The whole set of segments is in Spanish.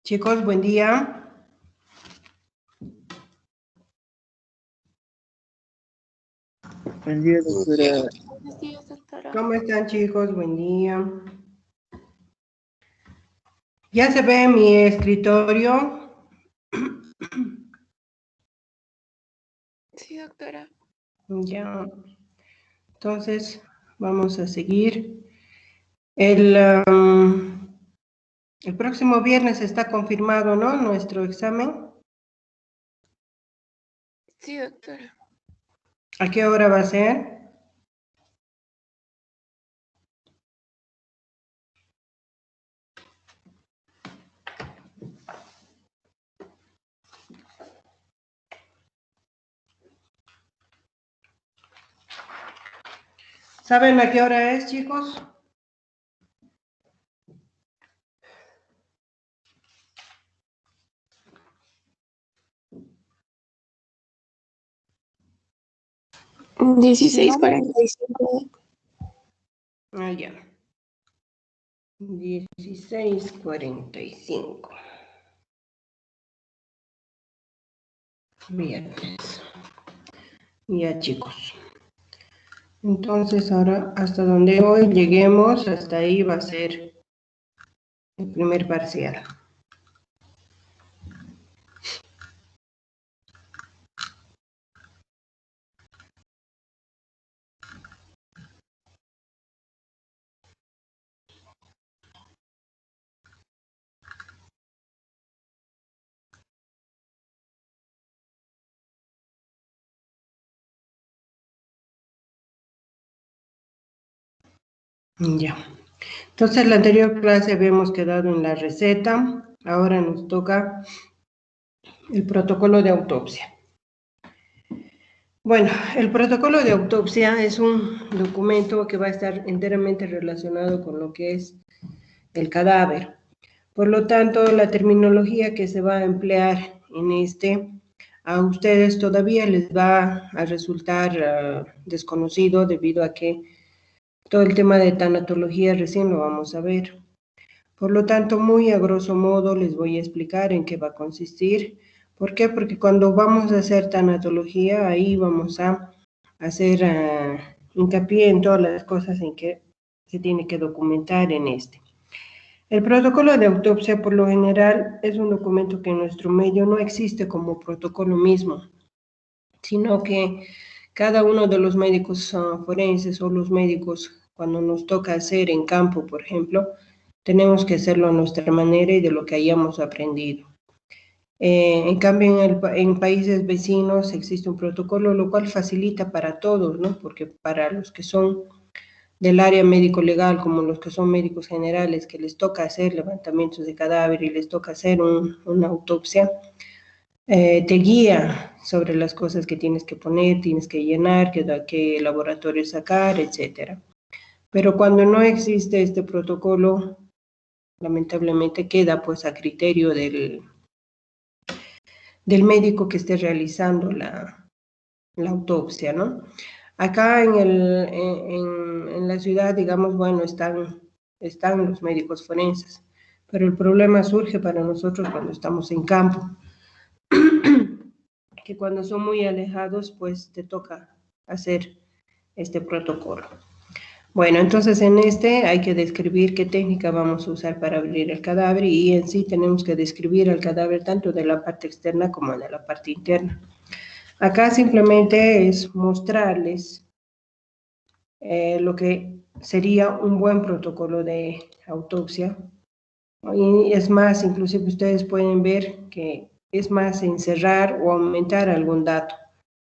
Chicos, buen día. Buen día, doctora. Buenos días, doctora. ¿Cómo están, chicos? Buen día. ¿Ya se ve mi escritorio? Sí, doctora. Ya. Entonces, vamos a seguir. El próximo viernes está confirmado, ¿no? Nuestro examen. Sí, doctora. ¿A qué hora va a ser? ¿Saben a qué hora es, chicos? No. 16:45. Ah, ya. 16:45. Viernes. Ya, chicos. Entonces, ahora, hasta donde hoy lleguemos, hasta ahí va a ser el primer parcial. Ya. Entonces, en la anterior clase habíamos quedado en la receta. Ahora nos toca el protocolo de autopsia. Bueno, el protocolo de autopsia es un documento que va a estar enteramente relacionado con lo que es el cadáver. Por lo tanto, la terminología que se va a emplear en a ustedes todavía les va a resultar desconocido debido a que todo el tema de tanatología recién lo vamos a ver. Por lo tanto, muy a grosso modo les voy a explicar en qué va a consistir. ¿Por qué? Porque cuando vamos a hacer tanatología, ahí vamos a hacer hincapié en todas las cosas en que se tiene que documentar en El protocolo de autopsia, por lo general, es un documento que en nuestro medio no existe como protocolo mismo, sino que cada uno de los médicos forenses o los médicos, cuando nos toca hacer en campo, por ejemplo, tenemos que hacerlo a nuestra manera y de lo que hayamos aprendido. En cambio, en países vecinos existe un protocolo, lo cual facilita para todos, ¿no? Porque para los que son del área médico-legal, como los que son médicos generales, que les toca hacer levantamientos de cadáver y les toca hacer una autopsia, te guía sobre las cosas que tienes que poner, tienes que llenar, qué laboratorio sacar, etc. Pero cuando no existe este protocolo, lamentablemente queda pues a criterio del médico que esté realizando la autopsia, ¿no? Acá en la ciudad, digamos, bueno, están los médicos forenses, pero el problema surge para nosotros cuando estamos en campo, que cuando son muy alejados, pues te toca hacer este protocolo. Bueno, entonces en hay que describir qué técnica vamos a usar para abrir el cadáver y en sí tenemos que describir el cadáver tanto de la parte externa como de la parte interna. Acá simplemente es mostrarles lo que sería un buen protocolo de autopsia. Y es más, inclusive ustedes pueden ver que es más encerrar o aumentar algún dato,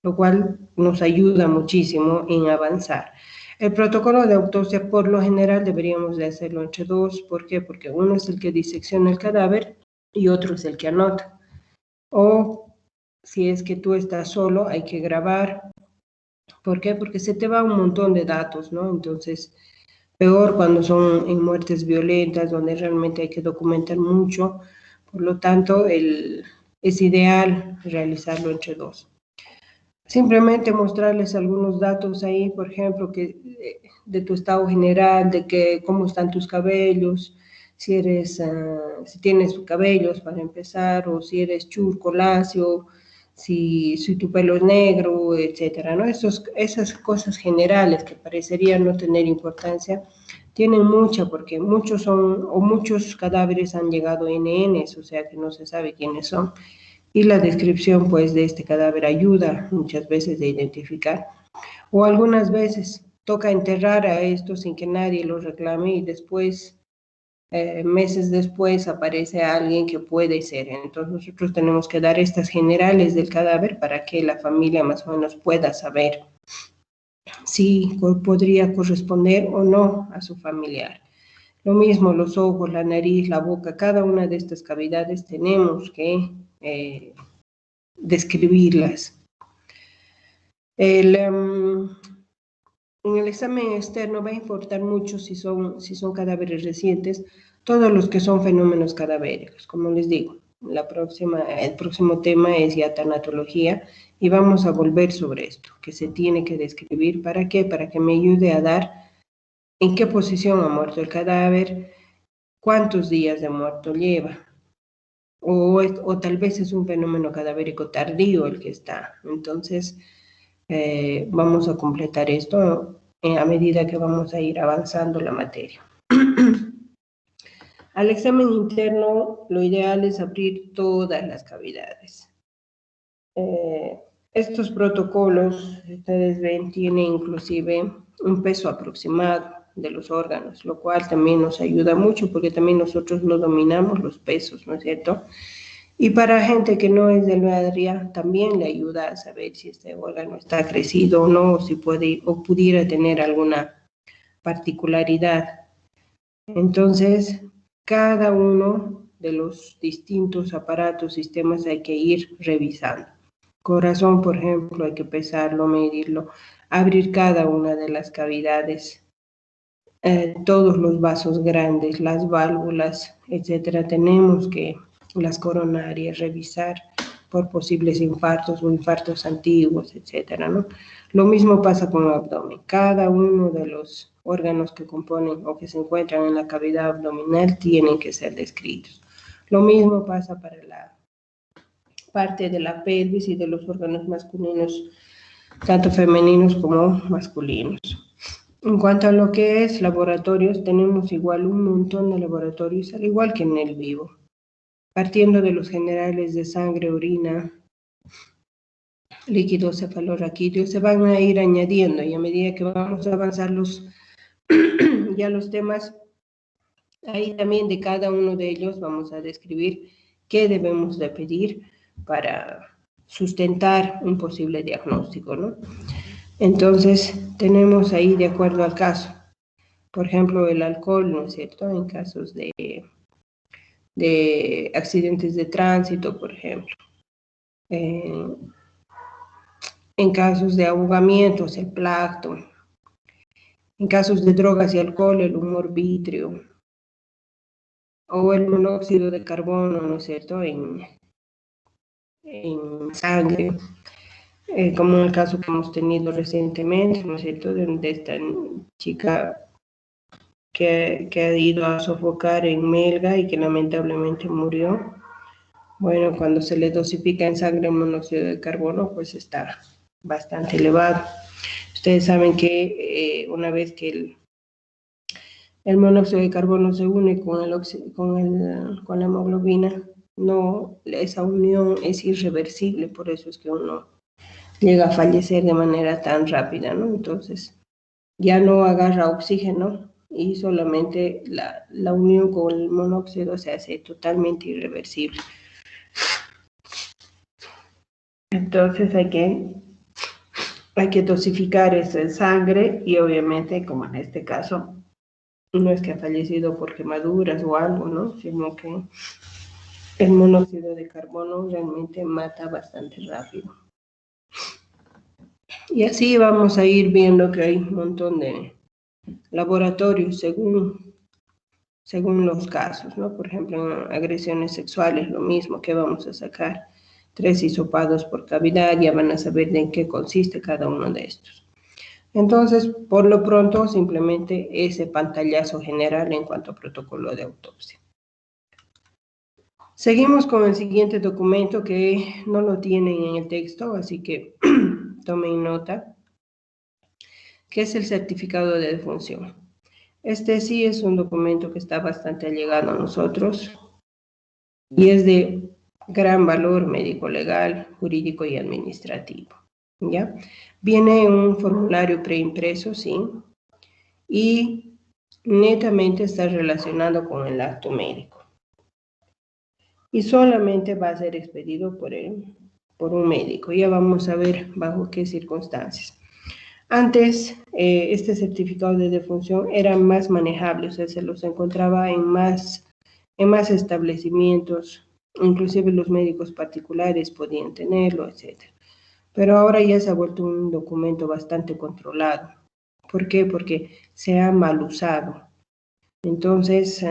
lo cual nos ayuda muchísimo en avanzar. El protocolo de autopsia, por lo general, deberíamos de hacerlo entre dos. ¿Por qué? Porque uno es el que disecciona el cadáver y otro es el que anota. O si es que tú estás solo, hay que grabar. ¿Por qué? Porque se te va un montón de datos, ¿no? Entonces, peor cuando son en muertes violentas, donde realmente hay que documentar mucho. Por lo tanto, es ideal realizarlo entre dos. Simplemente mostrarles algunos datos ahí, por ejemplo, de tu estado general, de cómo están tus cabellos, si eres, si tienes cabellos para empezar, o si eres churco, lacio, si tu pelo es negro, etcétera, ¿no? Esas cosas generales que parecerían no tener importancia, tienen mucha, porque muchos cadáveres han llegado NNs, o sea que no se sabe quiénes son. Y la descripción, pues, de este cadáver ayuda muchas veces de identificar. O algunas veces toca enterrar a estos sin que nadie los reclame y después, meses después, aparece alguien que puede ser. Entonces nosotros tenemos que dar estas generales del cadáver para que la familia más o menos pueda saber si podría corresponder o no a su familiar. Lo mismo los ojos, la nariz, la boca, cada una de estas cavidades tenemos que describirlas. En el examen externo va a importar mucho si son cadáveres recientes, todos los que son fenómenos cadavéricos. Como les digo, el próximo tema es ya tanatología y vamos a volver sobre esto, que se tiene que describir. ¿Para qué? Para que me ayude a dar en qué posición ha muerto el cadáver, cuántos días de muerto lleva, o tal vez es un fenómeno cadavérico tardío el que está. Entonces, vamos a completar esto a medida que vamos a ir avanzando la materia. Al examen interno, lo ideal es abrir todas las cavidades. Estos protocolos, ustedes ven, tienen inclusive un peso aproximado de los órganos, lo cual también nos ayuda mucho porque también nosotros no dominamos los pesos, ¿no es cierto? Y para gente que no es del área, también le ayuda a saber si este órgano está crecido o no, o si puede o pudiera tener alguna particularidad. Entonces, cada uno de los distintos aparatos, sistemas hay que ir revisando. Corazón, por ejemplo, hay que pesarlo, medirlo, abrir cada una de las cavidades, todos los vasos grandes, las válvulas, etcétera. Tenemos que las coronarias, revisar por posibles infartos o infartos antiguos, etcétera, ¿no? Lo mismo pasa con el abdomen. Cada uno de los órganos que componen o que se encuentran en la cavidad abdominal tienen que ser descritos. Lo mismo pasa para la parte de la pelvis y de los órganos masculinos, tanto femeninos como masculinos. En cuanto a lo que es laboratorios, tenemos igual un montón de laboratorios, al igual que en el vivo. Partiendo de los generales de sangre, orina, líquidos cefalorraquídeos, se van a ir añadiendo y a medida que vamos a avanzar los temas, ahí también de cada uno de ellos vamos a describir qué debemos de pedir para sustentar un posible diagnóstico, ¿no? Entonces, tenemos ahí de acuerdo al caso. Por ejemplo, el alcohol, ¿no es cierto? En casos de accidentes de tránsito, por ejemplo. En casos de ahogamientos, el plancton. En casos de drogas y alcohol, el humor vítreo. O el monóxido de carbono, ¿no es cierto? En sangre. Como en el caso que hemos tenido recientemente, ¿no es cierto? De esta chica que ha ido a sofocar en Melga y que lamentablemente murió. Bueno, cuando se le dosifica en sangre el monóxido de carbono, pues está bastante elevado. Ustedes saben que una vez que el monóxido de carbono se une con la hemoglobina, esa unión es irreversible, por eso es que uno llega a fallecer de manera tan rápida, ¿no? Entonces, ya no agarra oxígeno y solamente la unión con el monóxido se hace totalmente irreversible. Entonces hay que dosificar eso en sangre y obviamente, como en este caso, no es que ha fallecido por quemaduras o algo, ¿no? Sino que el monóxido de carbono realmente mata bastante rápido. Y así vamos a ir viendo que hay un montón de laboratorios según los casos, ¿no? Por ejemplo, en agresiones sexuales, lo mismo que vamos a sacar 3 hisopados por cavidad, ya van a saber de en qué consiste cada uno de estos. Entonces, por lo pronto, simplemente ese pantallazo general en cuanto a protocolo de autopsia. Seguimos con el siguiente documento que no lo tienen en el texto, así que tomen nota, que es el certificado de defunción. Este sí es un documento que está bastante allegado a nosotros y es de gran valor médico-legal, jurídico y administrativo, ¿ya? Viene en un formulario preimpreso, sí, y netamente está relacionado con el acto médico. Y solamente va a ser expedido por un médico. Ya vamos a ver bajo qué circunstancias. Antes, este certificado de defunción era más manejable, o sea, se los encontraba en más establecimientos, inclusive los médicos particulares podían tenerlo, etc. Pero ahora ya se ha vuelto un documento bastante controlado. ¿Por qué? Porque se ha mal usado. Entonces,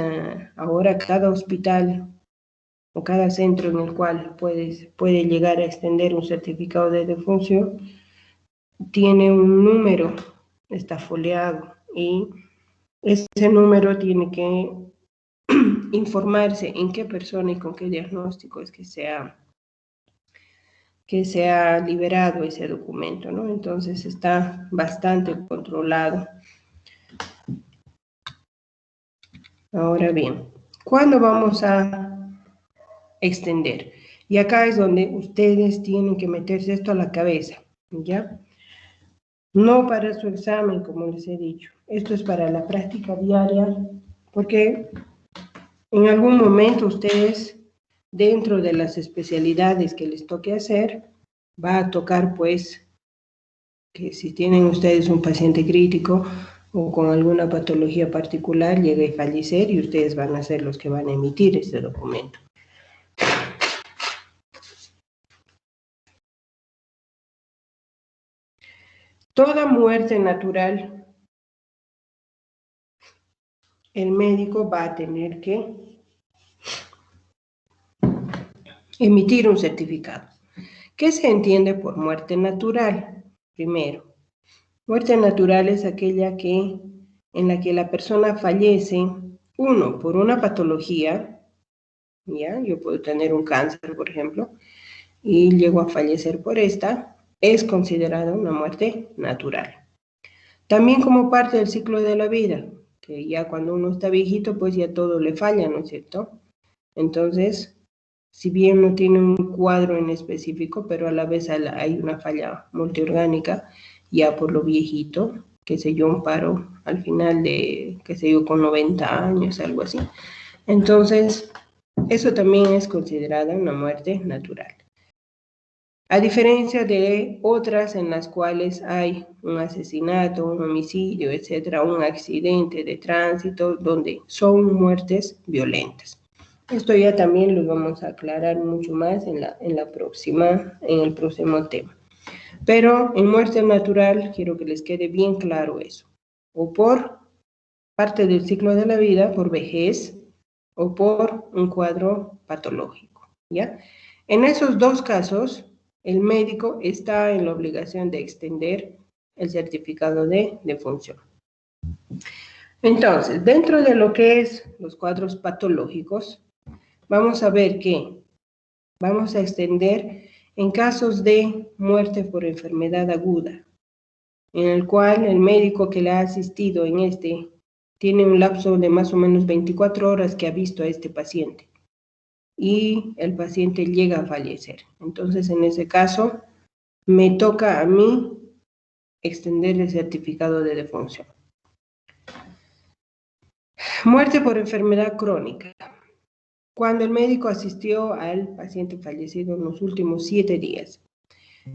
ahora cada hospital o cada centro en el cual puede llegar a extender un certificado de defunción tiene un número, está foliado, y ese número tiene que informarse en qué persona y con qué diagnóstico es que se ha liberado ese documento, ¿no? Entonces está bastante controlado. Ahora bien, ¿cuándo vamos a extender? Y acá es donde ustedes tienen que meterse esto a la cabeza, ¿ya? No para su examen, como les he dicho. Esto es para la práctica diaria, porque en algún momento ustedes, dentro de las especialidades que les toque hacer, va a tocar, pues, que si tienen ustedes un paciente crítico o con alguna patología particular, llegue a fallecer y ustedes van a ser los que van a emitir este documento. Toda muerte natural, el médico va a tener que emitir un certificado. ¿Qué se entiende por muerte natural? Primero, muerte natural es aquella en la que la persona fallece, uno, por una patología, ¿ya? Yo puedo tener un cáncer, por ejemplo, y llego a fallecer por esta, es considerada una muerte natural. También como parte del ciclo de la vida, que ya cuando uno está viejito, pues ya todo le falla, ¿no es cierto? Entonces, si bien no tiene un cuadro en específico, pero a la vez hay una falla multiorgánica, ya por lo viejito, qué sé yo, un paro al final de, qué sé yo, con 90 años, algo así. Entonces, eso también es considerada una muerte natural. A diferencia de otras en las cuales hay un asesinato, un homicidio, etcétera, un accidente de tránsito, donde son muertes violentas. Esto ya también lo vamos a aclarar mucho más en el próximo tema. Pero en muerte natural, quiero que les quede bien claro eso. O por parte del ciclo de la vida, por vejez, o por un cuadro patológico, ¿ya? En esos dos casos, el médico está en la obligación de extender el certificado de defunción. Entonces, dentro de lo que es los cuadros patológicos, vamos a ver que vamos a extender en casos de muerte por enfermedad aguda, en el cual el médico que le ha asistido en este tiene un lapso de más o menos 24 horas que ha visto a este paciente y el paciente llega a fallecer. Entonces, en ese caso, me toca a mí extender el certificado de defunción. Muerte por enfermedad crónica. Cuando el médico asistió al paciente fallecido en los últimos 7 días.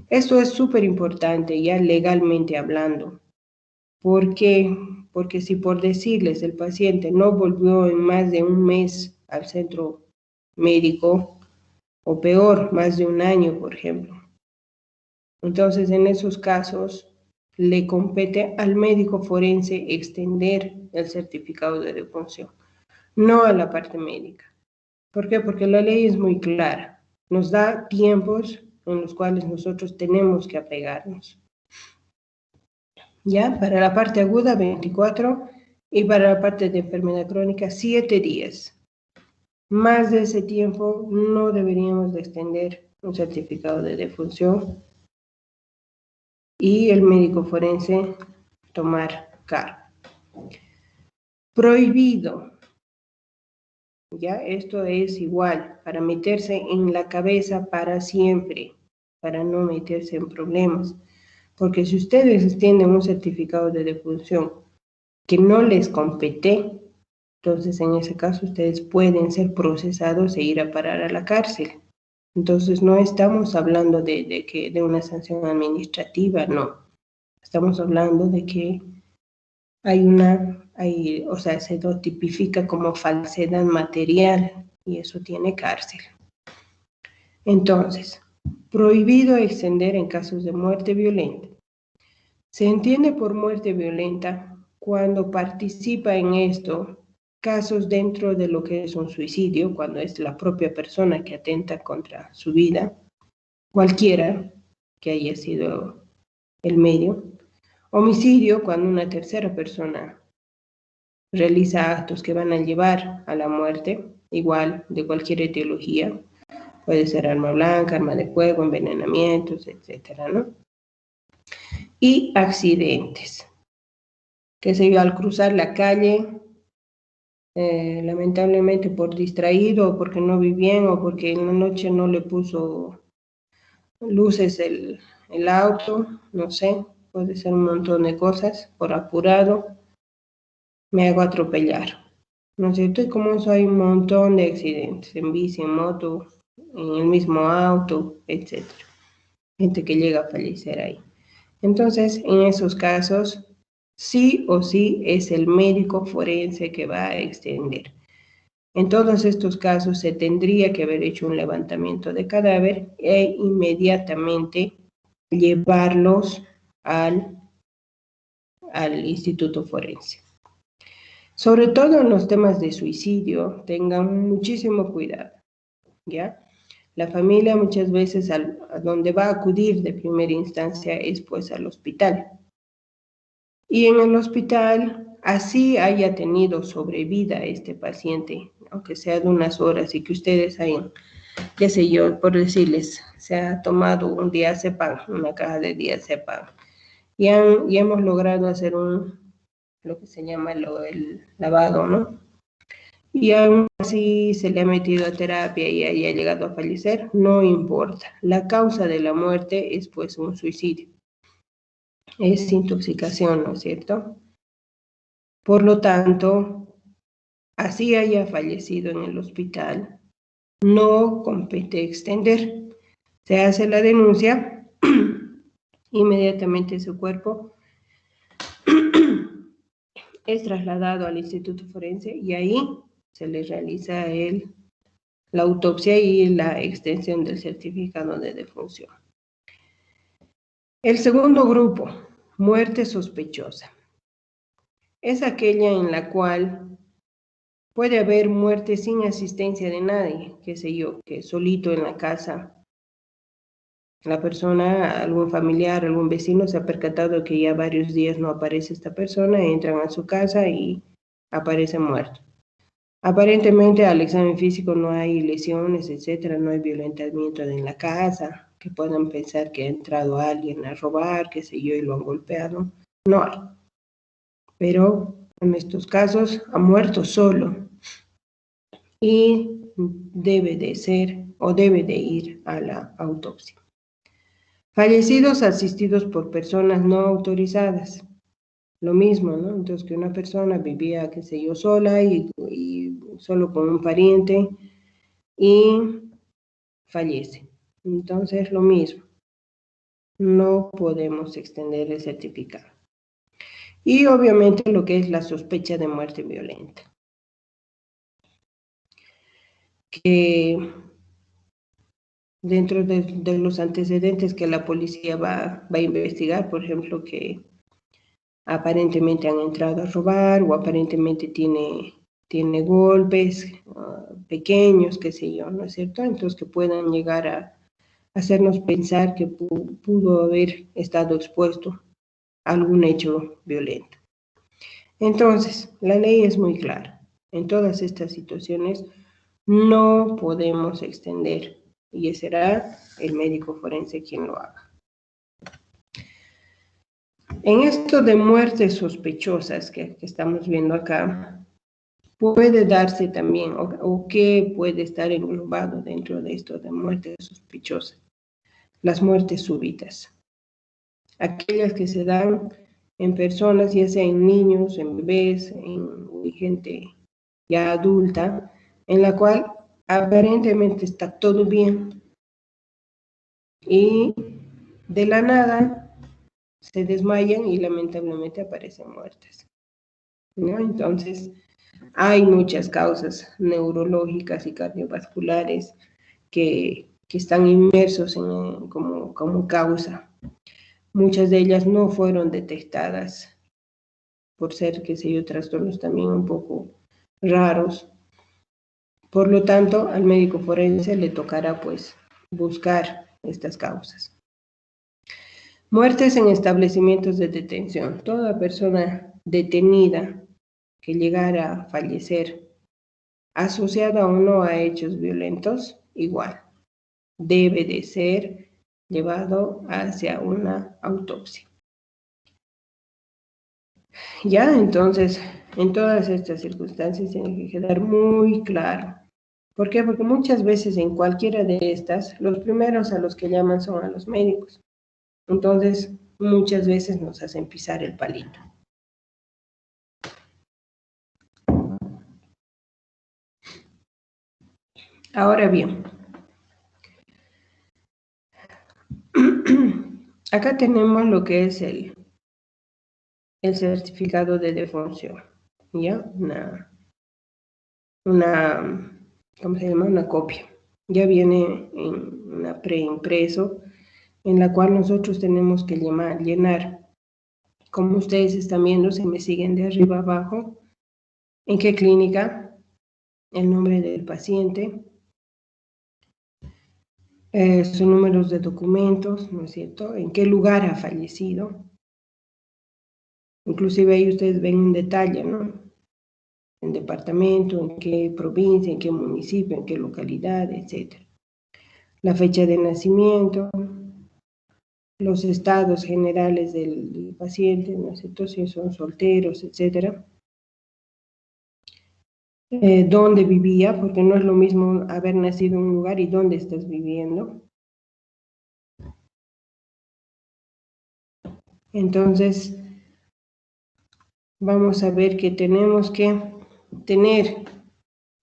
Esto es súper importante ya legalmente hablando. ¿Por qué? Porque si por decirles el paciente no volvió en más de un mes al centro médico, o peor, más de un año, por ejemplo. Entonces, en esos casos, le compete al médico forense extender el certificado de defunción, no a la parte médica. ¿Por qué? Porque la ley es muy clara. Nos da tiempos en los cuales nosotros tenemos que apegarnos. ¿ya? Para la parte aguda, 24, y para la parte de enfermedad crónica, 7 días. Más de ese tiempo no deberíamos de extender un certificado de defunción y el médico forense tomar cargo. Prohibido, ¿ya? Esto es igual, para meterse en la cabeza para siempre, para no meterse en problemas. Porque si ustedes extienden un certificado de defunción que no les compete, entonces en ese caso ustedes pueden ser procesados e ir a parar a la cárcel. Entonces no estamos hablando de una sanción administrativa, no. Estamos hablando de que o sea, se lo tipifica como falsedad material y eso tiene cárcel. Entonces, prohibido extender en casos de muerte violenta. Se entiende por muerte violenta cuando participa en esto casos dentro de lo que es un suicidio, cuando es la propia persona que atenta contra su vida, cualquiera que haya sido el medio. Homicidio, cuando una tercera persona realiza actos que van a llevar a la muerte, igual de cualquier etiología, puede ser arma blanca, arma de fuego, envenenamientos, etcétera, ¿no? Y accidentes, qué sé yo, al cruzar la calle, lamentablemente por distraído, o porque no vi bien, o porque en la noche no le puso luces el auto, no sé, puede ser un montón de cosas, por apurado, me hago atropellar, ¿no es cierto? Y como eso hay un montón de accidentes, en bici, en moto, en el mismo auto, etc. Gente que llega a fallecer ahí. Entonces, en esos casos, sí o sí es el médico forense que va a extender. En todos estos casos se tendría que haber hecho un levantamiento de cadáver e inmediatamente llevarlos al instituto forense. Sobre todo en los temas de suicidio, tengan muchísimo cuidado, ¿ya? La familia muchas veces a donde va a acudir de primera instancia es pues al hospital. Y en el hospital, así haya tenido sobrevida este paciente, aunque sea de unas horas y que ustedes hayan, qué sé yo, por decirles, se ha tomado un diazepam, una caja de diazepam, y hemos logrado hacer lo que se llama el lavado, ¿no? Y aún así se le ha metido a terapia y haya llegado a fallecer, no importa. La causa de la muerte es pues un suicidio. Es intoxicación, ¿no es cierto? Por lo tanto, así haya fallecido en el hospital, no compete extender. Se hace la denuncia, inmediatamente su cuerpo es trasladado al Instituto Forense y ahí se le realiza la autopsia y la extensión del certificado de defunción. El segundo grupo, muerte sospechosa, es aquella en la cual puede haber muerte sin asistencia de nadie, qué sé yo, que solito en la casa la persona, algún familiar, algún vecino se ha percatado que ya varios días no aparece esta persona, entran a su casa y aparece muerto. Aparentemente al examen físico no hay lesiones, etcétera, no hay violentamiento en la casa, que puedan pensar que ha entrado alguien a robar, qué sé yo, y lo han golpeado. No hay. Pero en estos casos ha muerto solo y debe de ser o debe de ir a la autopsia. Fallecidos asistidos por personas no autorizadas. Lo mismo, ¿no? Entonces que una persona vivía, qué sé yo, sola y solo con un pariente y fallece. Entonces lo mismo. No podemos extender el certificado. Y obviamente lo que es la sospecha de muerte violenta. Que dentro de los antecedentes que la policía va a investigar, por ejemplo, que aparentemente han entrado a robar o aparentemente tiene golpes pequeños, qué sé yo, ¿no es cierto? Entonces que puedan llegar a hacernos pensar que pudo haber estado expuesto algún hecho violento. Entonces, la ley es muy clara. En todas estas situaciones no podemos extender y será el médico forense quien lo haga. En esto de muertes sospechosas que estamos viendo acá, puede darse también, o qué puede estar englobado dentro de esto de muertes sospechosas, las muertes súbitas. Aquellas que se dan en personas, ya sea en niños, en bebés, en gente ya adulta, en la cual aparentemente está todo bien y de la nada se desmayan y lamentablemente aparecen muertas, ¿no? Entonces, hay muchas causas neurológicas y cardiovasculares que están inmersos como causa. Muchas de ellas no fueron detectadas por ser, qué sé yo, trastornos también un poco raros. Por lo tanto, al médico forense le tocará pues buscar estas causas. Muertes en establecimientos de detención. Toda persona detenida que llegara a fallecer asociada o no a hechos violentos, igual, debe de ser llevado hacia una autopsia. Ya, entonces, en todas estas circunstancias tiene que quedar muy claro. ¿Por qué? Porque muchas veces en cualquiera de estas, los primeros a los que llaman son a los médicos. Entonces, muchas veces nos hacen pisar el palito. Ahora bien, acá tenemos lo que es el certificado de defunción, ¿ya? ¿Cómo se llama? Una copia. Ya viene en una preimpreso, en la cual nosotros tenemos que llenar. Como ustedes están viendo, se me siguen de arriba abajo, en qué clínica, el nombre del paciente, sus números de documentos, ¿no es cierto? En qué lugar ha fallecido. Inclusive ahí ustedes ven un detalle, ¿no? En departamento, en qué provincia, en qué municipio, en qué localidad, etc. La fecha de nacimiento, los estados generales del paciente, ¿no es cierto? Si son solteros, etc. Dónde vivía, porque no es lo mismo haber nacido en un lugar y dónde estás viviendo. Entonces, vamos a ver que tenemos que tener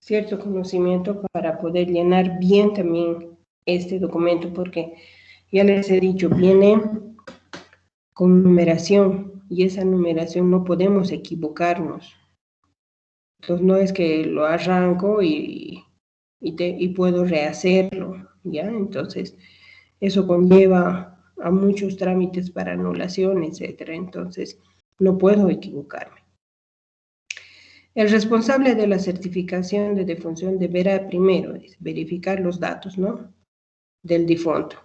cierto conocimiento para poder llenar bien también este documento, porque ya les he dicho, viene con numeración y esa numeración no podemos equivocarnos. Entonces no es que lo arranco y puedo rehacerlo, ¿ya? Entonces eso conlleva a muchos trámites para anulación, etcétera. Entonces no puedo equivocarme. El responsable de la certificación de defunción deberá primero verificar los datos, ¿no? Del difunto.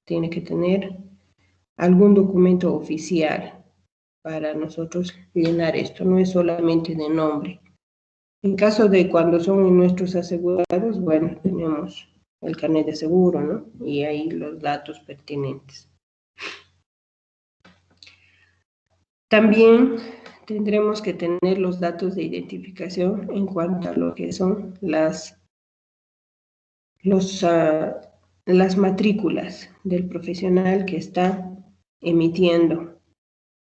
Tiene que tener algún documento oficial para nosotros llenar esto, no es solamente de nombre. En caso de cuando son nuestros asegurados, bueno, tenemos el carnet de seguro, ¿no? Y ahí los datos pertinentes. También tendremos que tener los datos de identificación en cuanto a lo que son las matrículas del profesional que está emitiendo,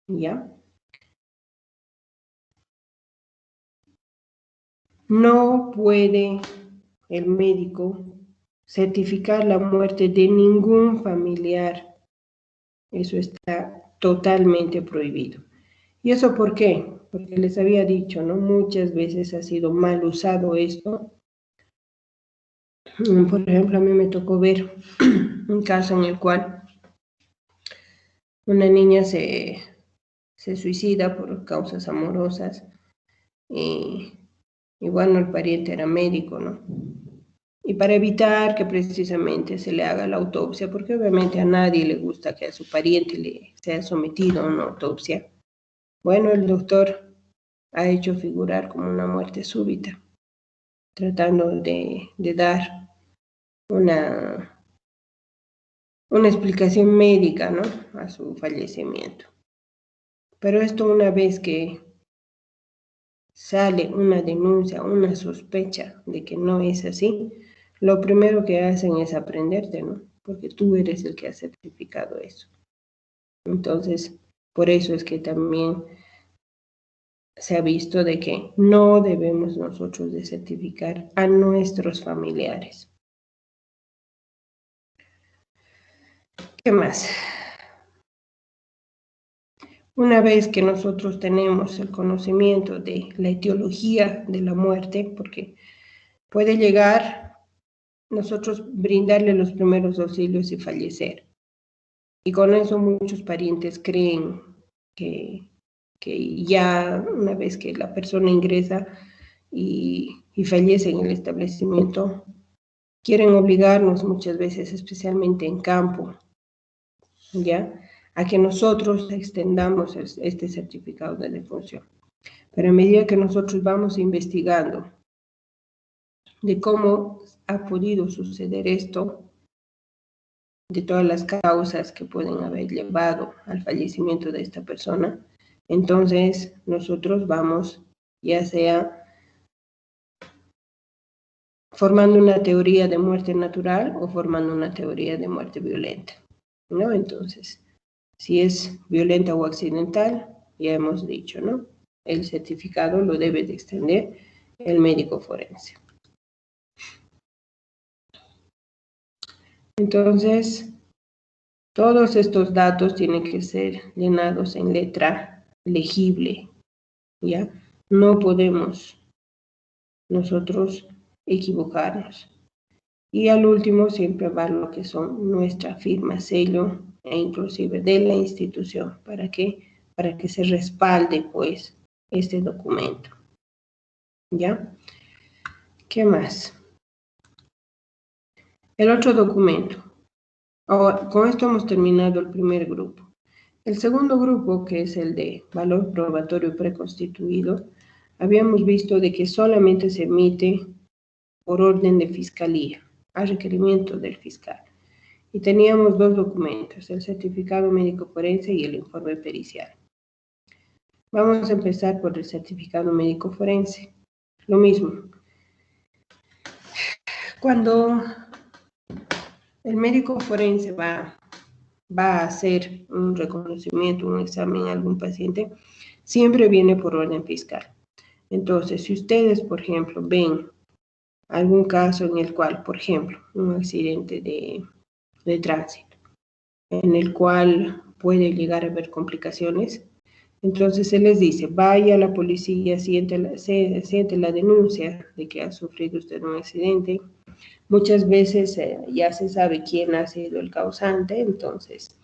¿ya? No puede el médico certificar la muerte de ningún familiar. Eso está totalmente prohibido. ¿Y eso por qué? Porque les había dicho, ¿no? Muchas veces ha sido mal usado esto. Por ejemplo, a mí me tocó ver un caso en el cual una niña se suicida por causas amorosas y bueno, el pariente era médico, ¿no? y para evitar que precisamente se le haga la autopsia, porque obviamente a nadie le gusta que a su pariente le sea sometido a una autopsia. Bueno, el doctor ha hecho figurar como una muerte súbita, tratando de dar una explicación médica, ¿no?, a su fallecimiento. Pero esto, una vez que sale una denuncia, una sospecha de que no es así, lo primero que hacen es aprenderte, ¿no? Porque tú eres el que ha certificado eso. Entonces, por eso es que también se ha visto de que no debemos nosotros de certificar a nuestros familiares. ¿Qué más? Una vez que nosotros tenemos el conocimiento de la etiología de la muerte, porque puede llegar nosotros brindarle los primeros auxilios y fallecer. Y con eso muchos parientes creen que ya una vez que la persona ingresa y fallece en el establecimiento, quieren obligarnos muchas veces, especialmente en campo, ¿ya?, a que nosotros extendamos este certificado de defunción. Pero a medida que nosotros vamos investigando de cómo ha podido suceder esto, de todas las causas que pueden haber llevado al fallecimiento de esta persona, entonces nosotros vamos, ya sea formando una teoría de muerte natural o formando una teoría de muerte violenta, ¿no? Entonces, si es violenta o accidental, ya hemos dicho, ¿no?, el certificado lo debe de extender el médico forense. Entonces, todos estos datos tienen que ser llenados en letra legible, ¿ya? No podemos nosotros equivocarnos. Y al último siempre va lo que son nuestra firma, sello e inclusive de la institución. ¿Para qué? Para que se respalde, pues, este documento. ¿Ya? ¿Qué más? El otro documento. Ahora, con esto hemos terminado el primer grupo. El segundo grupo, que es el de valor probatorio preconstituido, habíamos visto de que solamente se emite por orden de fiscalía, a requerimiento del fiscal. Y teníamos dos documentos, el certificado médico forense y el informe pericial. Vamos a empezar por el certificado médico forense. Lo mismo. Cuando el médico forense va a hacer un reconocimiento, un examen a algún paciente, siempre viene por orden fiscal. Entonces, si ustedes, por ejemplo, ven algún caso en el cual, por ejemplo, un accidente de tránsito, en el cual puede llegar a haber complicaciones, entonces se les dice, vaya a la policía, siente la denuncia de que ha sufrido usted un accidente. Muchas veces ya se sabe quién ha sido el causante, entonces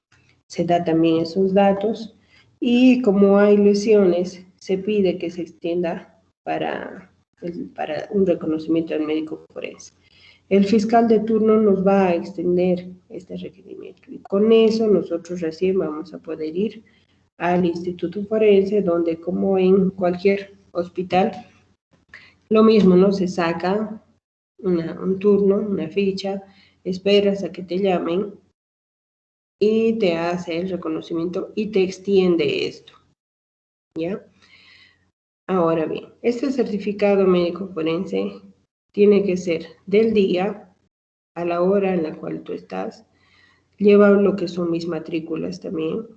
se da también esos datos, y como hay lesiones, se pide que se extienda para un reconocimiento del médico forense. El fiscal de turno nos va a extender este requerimiento, y con eso nosotros recién vamos a poder ir al Instituto Forense, donde, como en cualquier hospital, lo mismo, ¿no? Se saca un turno, una ficha, esperas a que te llamen y te hace el reconocimiento y te extiende esto, ¿ya? Ahora bien, este certificado médico forense tiene que ser del día, a la hora en la cual tú estás, lleva lo que son mis matrículas también.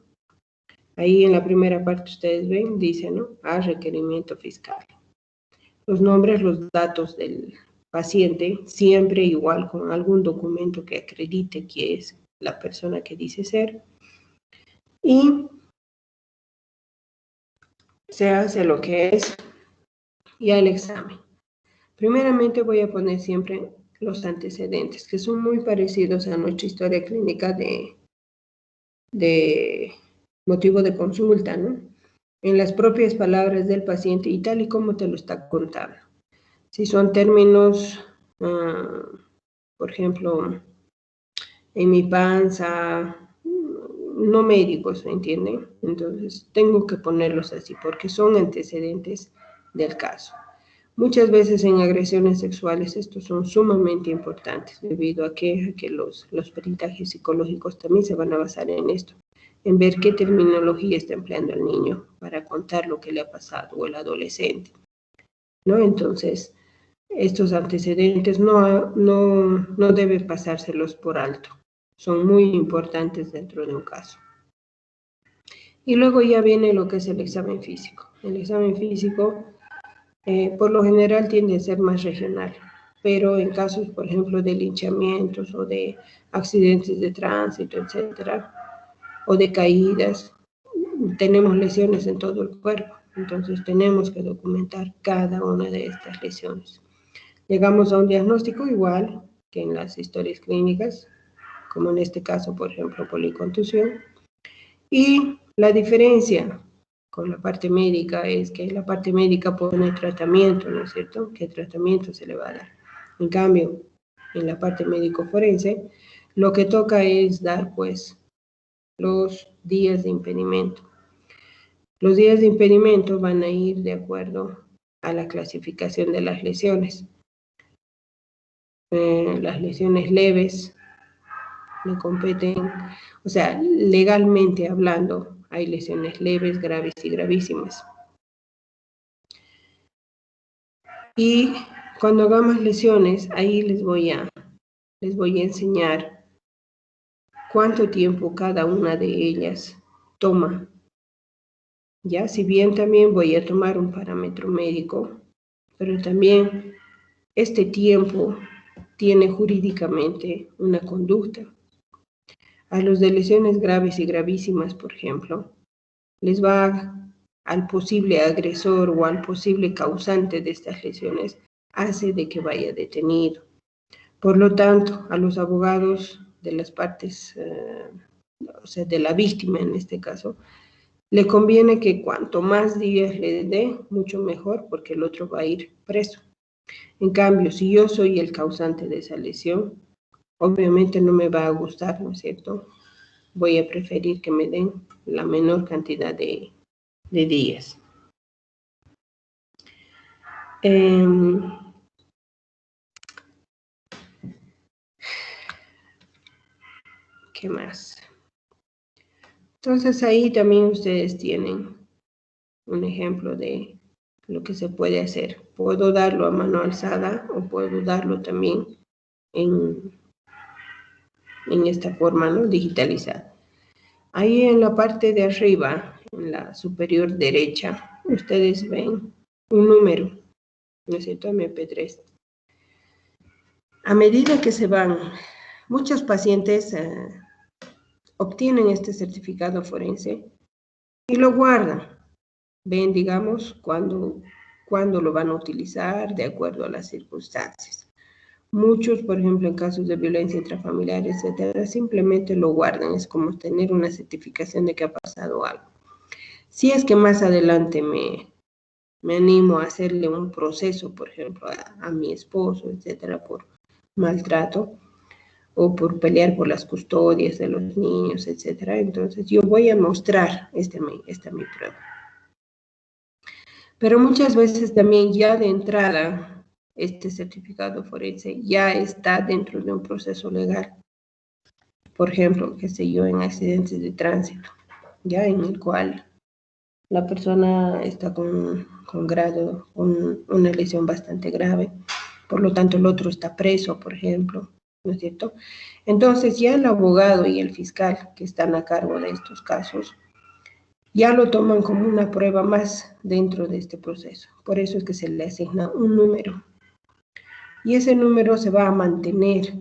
Ahí en la primera parte ustedes ven, dice, ¿no?, a requerimiento fiscal. Los nombres, los datos del paciente, siempre igual con algún documento que acredite que es la persona que dice ser. Y se hace lo que es ya el examen. Primeramente voy a poner siempre los antecedentes, que son muy parecidos a nuestra historia clínica de motivo de consulta, ¿no? En las propias palabras del paciente y tal y como te lo está contando. Si son términos por ejemplo, en mi panza, no médicos, ¿me entienden? Entonces, tengo que ponerlos así porque son antecedentes del caso. Muchas veces en agresiones sexuales estos son sumamente importantes debido a que los peritajes psicológicos también se van a basar en esto, en ver qué terminología está empleando el niño para contar lo que le ha pasado o el adolescente, ¿no? Entonces, estos antecedentes no debe pasárselos por alto, son muy importantes dentro de un caso. Y luego ya viene lo que es el examen físico. El examen físico por lo general tiende a ser más regional, pero en casos, por ejemplo, de linchamientos o de accidentes de tránsito, etcétera, o de caídas, tenemos lesiones en todo el cuerpo, entonces tenemos que documentar cada una de estas lesiones. Llegamos a un diagnóstico igual que en las historias clínicas, como en este caso, por ejemplo, policontusión, y la diferencia con la parte médica es que la parte médica pone tratamiento, ¿no es cierto? ¿Qué tratamiento se le va a dar? En cambio, en la parte médico-forense, lo que toca es dar, pues, los días de impedimento. Los días de impedimento van a ir de acuerdo a la clasificación de las lesiones. Las lesiones leves le competen, o sea, legalmente hablando, hay lesiones leves, graves y gravísimas. Y cuando hagamos lesiones, ahí les voy a enseñar cuánto tiempo cada una de ellas toma. Ya, si bien también voy a tomar un parámetro médico, pero también este tiempo tiene jurídicamente una conducta. A los de lesiones graves y gravísimas, por ejemplo, les va al posible agresor o al posible causante de estas lesiones, hace de que vaya detenido. Por lo tanto, a los abogados de las partes, o sea, de la víctima en este caso, le conviene que cuanto más días le dé, mucho mejor, porque el otro va a ir preso. En cambio, si yo soy el causante de esa lesión, obviamente no me va a gustar, ¿no es cierto? Voy a preferir que me den la menor cantidad de días. ¿Qué más? Entonces ahí también ustedes tienen un ejemplo de lo que se puede hacer. Puedo darlo a mano alzada o puedo darlo también en esta forma, ¿no? Digitalizada. Ahí en la parte de arriba, en la superior derecha, ustedes ven un número, ¿no es cierto? MP3. A medida que se van, muchos pacientes obtienen este certificado forense y lo guardan. Ven, digamos, cuándo lo van a utilizar de acuerdo a las circunstancias. Muchos, por ejemplo, en casos de violencia intrafamiliar, etcétera, simplemente lo guardan. Es como tener una certificación de que ha pasado algo. Si es que más adelante me animo a hacerle un proceso, por ejemplo, a mi esposo, etcétera, por maltrato o por pelear por las custodias de los niños, etcétera, entonces yo voy a mostrar esta mi prueba. Pero muchas veces también ya de entrada, este certificado forense ya está dentro de un proceso legal. Por ejemplo, qué sé yo, en accidentes de tránsito, ya en el cual la persona está con una lesión bastante grave, por lo tanto el otro está preso, por ejemplo, ¿no es cierto? Entonces ya el abogado y el fiscal que están a cargo de estos casos ya lo toman como una prueba más dentro de este proceso. Por eso es que se le asigna un número. Y ese número se va a mantener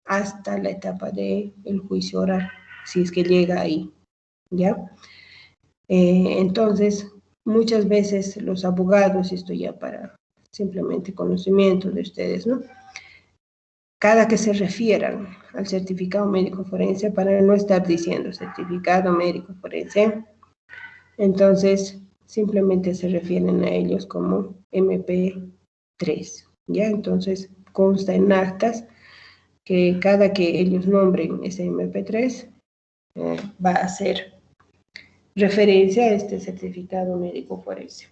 hasta la etapa del juicio oral, si es que llega ahí, ¿ya? Entonces, muchas veces los abogados, esto ya para simplemente conocimiento de ustedes, ¿no? Cada que se refieran al certificado médico forense, para no estar diciendo certificado médico forense, entonces simplemente se refieren a ellos como MP3, ¿ya? Entonces consta en actas que cada que ellos nombren ese MP3 va a hacer referencia a este certificado médico forense.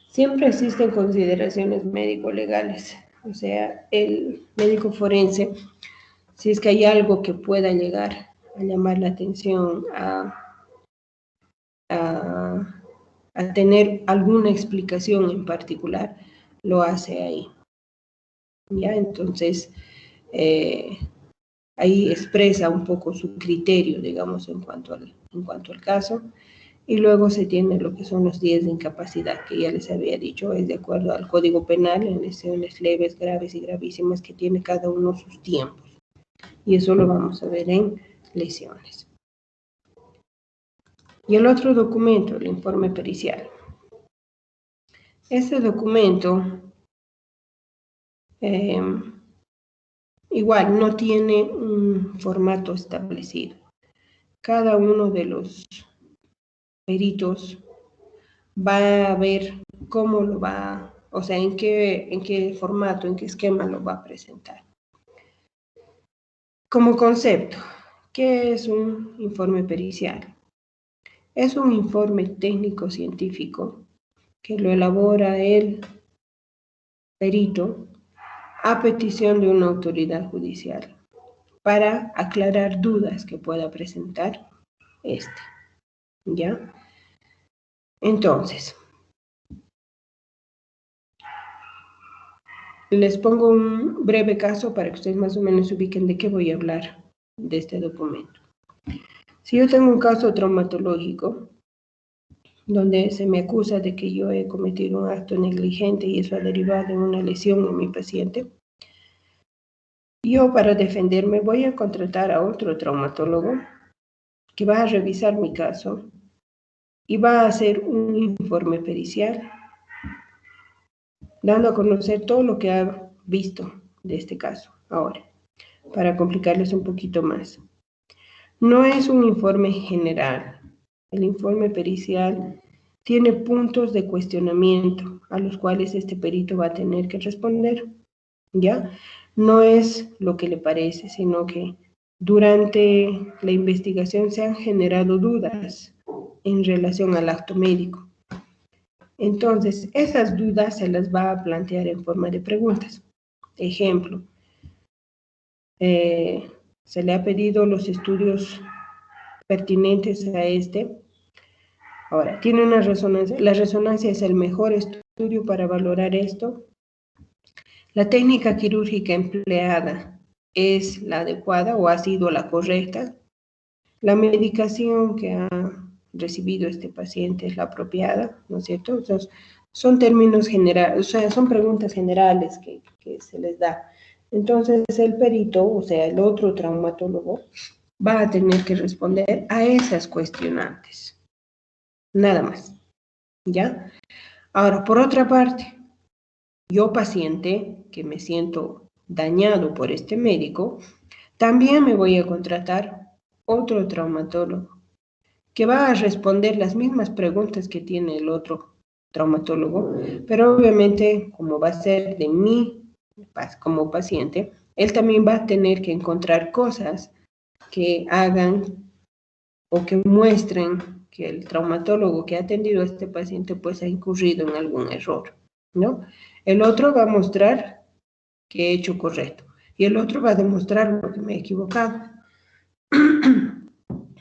Siempre existen consideraciones médico-legales, o sea, el médico forense, si es que hay algo que pueda llegar a llamar la atención, a tener alguna explicación en particular, lo hace ahí. ¿Ya? Entonces, ahí expresa un poco su criterio, digamos, en cuanto al caso, y luego se tiene lo que son los días de incapacidad, que ya les había dicho, es de acuerdo al Código Penal, en lesiones leves, graves y gravísimas, que tiene cada uno sus tiempos, y eso lo vamos a ver en lesiones. Y el otro documento, el informe pericial. Este documento igual no tiene un formato establecido. Cada uno de los peritos va a ver cómo lo va, o sea, en qué formato, en qué esquema lo va a presentar. Como concepto, ¿qué es un informe pericial? Es un informe técnico-científico que lo elabora el perito a petición de una autoridad judicial para aclarar dudas que pueda presentar ¿ya? Entonces, les pongo un breve caso para que ustedes más o menos se ubiquen de qué voy a hablar de este documento. Si yo tengo un caso traumatológico donde se me acusa de que yo he cometido un acto negligente y eso ha derivado en una lesión en mi paciente, yo para defenderme voy a contratar a otro traumatólogo que va a revisar mi caso y va a hacer un informe pericial dando a conocer todo lo que ha visto de este caso. Ahora, para complicarles un poquito más, no es un informe general. El informe pericial tiene puntos de cuestionamiento a los cuales este perito va a tener que responder, ¿ya? No es lo que le parece, sino que durante la investigación se han generado dudas en relación al acto médico. Entonces, esas dudas se las va a plantear en forma de preguntas. Ejemplo, se le ha pedido los estudios pertinentes a este. Ahora, tiene una resonancia. La resonancia es el mejor estudio para valorar esto. La técnica quirúrgica empleada es la adecuada o ha sido la correcta. La medicación que ha recibido este paciente es la apropiada, ¿no es cierto? Entonces, son términos generales, o sea, son preguntas generales que se les da. Entonces, el perito, o sea, el otro traumatólogo, va a tener que responder a esas cuestionantes. Nada más, ¿ya? Ahora, por otra parte, yo paciente, que me siento dañado por este médico, también me voy a contratar otro traumatólogo que va a responder las mismas preguntas que tiene el otro traumatólogo, pero obviamente, como va a ser de mí como paciente, él también va a tener que encontrar cosas que hagan o que muestren que el traumatólogo que ha atendido a este paciente pues ha incurrido en algún error, ¿no? El otro va a mostrar que he hecho correcto y el otro va a demostrar lo que me he equivocado.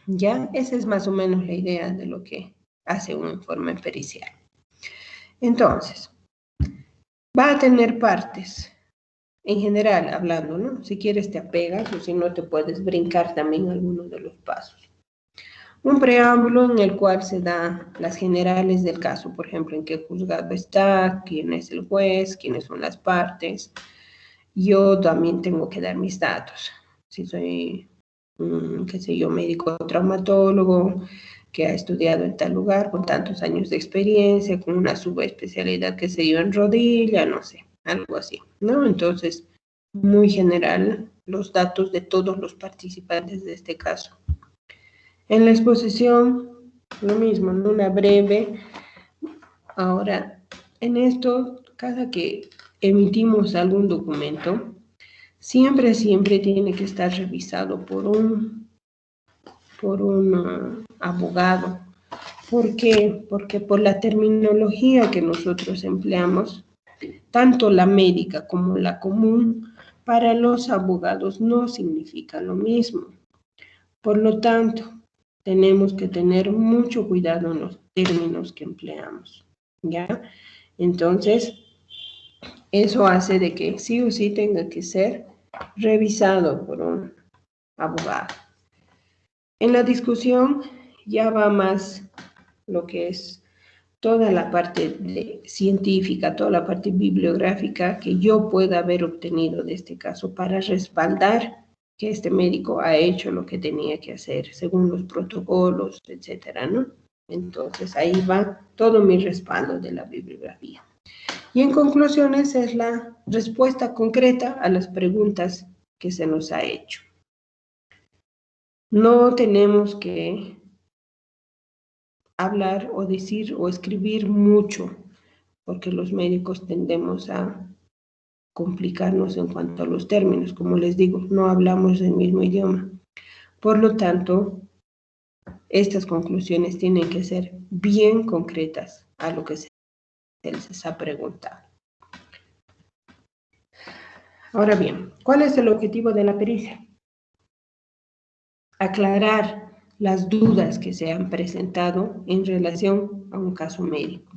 ¿Ya? Esa es más o menos la idea de lo que hace un informe pericial. Entonces, va a tener partes, en general hablando, ¿no? Si quieres te apegas o si no te puedes brincar también algunos de los pasos. Un preámbulo en el cual se da las generales del caso, por ejemplo, en qué juzgado está, quién es el juez, quiénes son las partes. Yo también tengo que dar mis datos. Si soy, qué sé yo, médico traumatólogo, que ha estudiado en tal lugar con tantos años de experiencia, con una subespecialidad, qué sé yo, en rodilla, no sé, algo así, ¿no? Entonces, muy general, los datos de todos los participantes de este caso. En la exposición, lo mismo, ¿no? Una breve. Ahora, en esto, cada que emitimos algún documento, siempre tiene que estar revisado por un abogado. ¿Por qué? Porque por la terminología que nosotros empleamos, tanto la médica como la común, para los abogados no significa lo mismo. Por lo tanto, tenemos que tener mucho cuidado en los términos que empleamos, ¿ya? Entonces, eso hace de que sí o sí tenga que ser revisado por un abogado. En la discusión ya va más lo que es toda la parte científica, toda la parte bibliográfica que yo pueda haber obtenido de este caso para respaldar que este médico ha hecho lo que tenía que hacer según los protocolos, etcétera, ¿no? Entonces ahí va todo mi respaldo de la bibliografía. Y en conclusiones es la respuesta concreta a las preguntas que se nos ha hecho. No tenemos que hablar o decir o escribir mucho, porque los médicos tendemos a complicarnos en cuanto a los términos. Como les digo, no hablamos el mismo idioma. Por lo tanto, estas conclusiones tienen que ser bien concretas a lo que se les ha preguntado. Ahora bien, ¿cuál es el objetivo de la pericia? Aclarar las dudas que se han presentado en relación a un caso médico.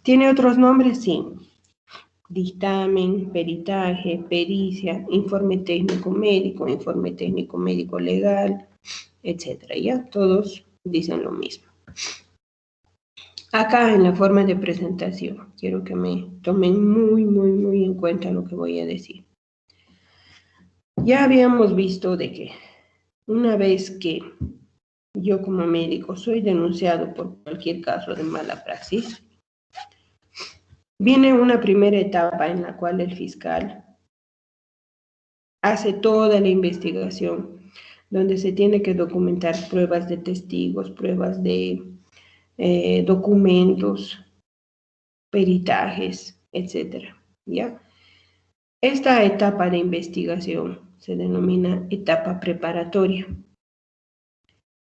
¿Tiene otros nombres? Sí. Dictamen, peritaje, pericia, informe técnico médico legal, etcétera. Ya todos dicen lo mismo. Acá en la forma de presentación, quiero que me tomen muy en cuenta lo que voy a decir. Ya habíamos visto de que una vez que yo como médico soy denunciado por cualquier caso de mala praxis, viene una primera etapa en la cual el fiscal hace toda la investigación, donde se tiene que documentar pruebas de testigos, pruebas de documentos, peritajes, etcétera, ¿ya? Esta etapa de investigación se denomina etapa preparatoria.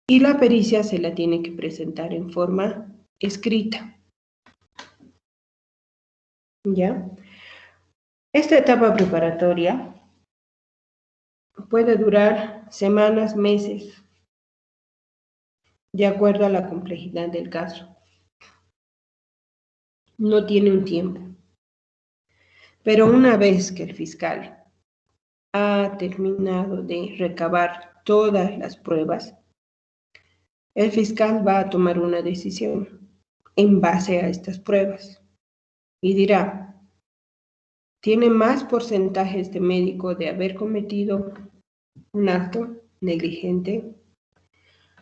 Y la pericia se la tiene que presentar en forma escrita, ¿ya? Esta etapa preparatoria puede durar semanas, meses, de acuerdo a la complejidad del caso. No tiene un tiempo. Pero una vez que el fiscal ha terminado de recabar todas las pruebas, el fiscal va a tomar una decisión en base a estas pruebas y dirá, ¿tiene más porcentaje este médico de haber cometido un acto negligente?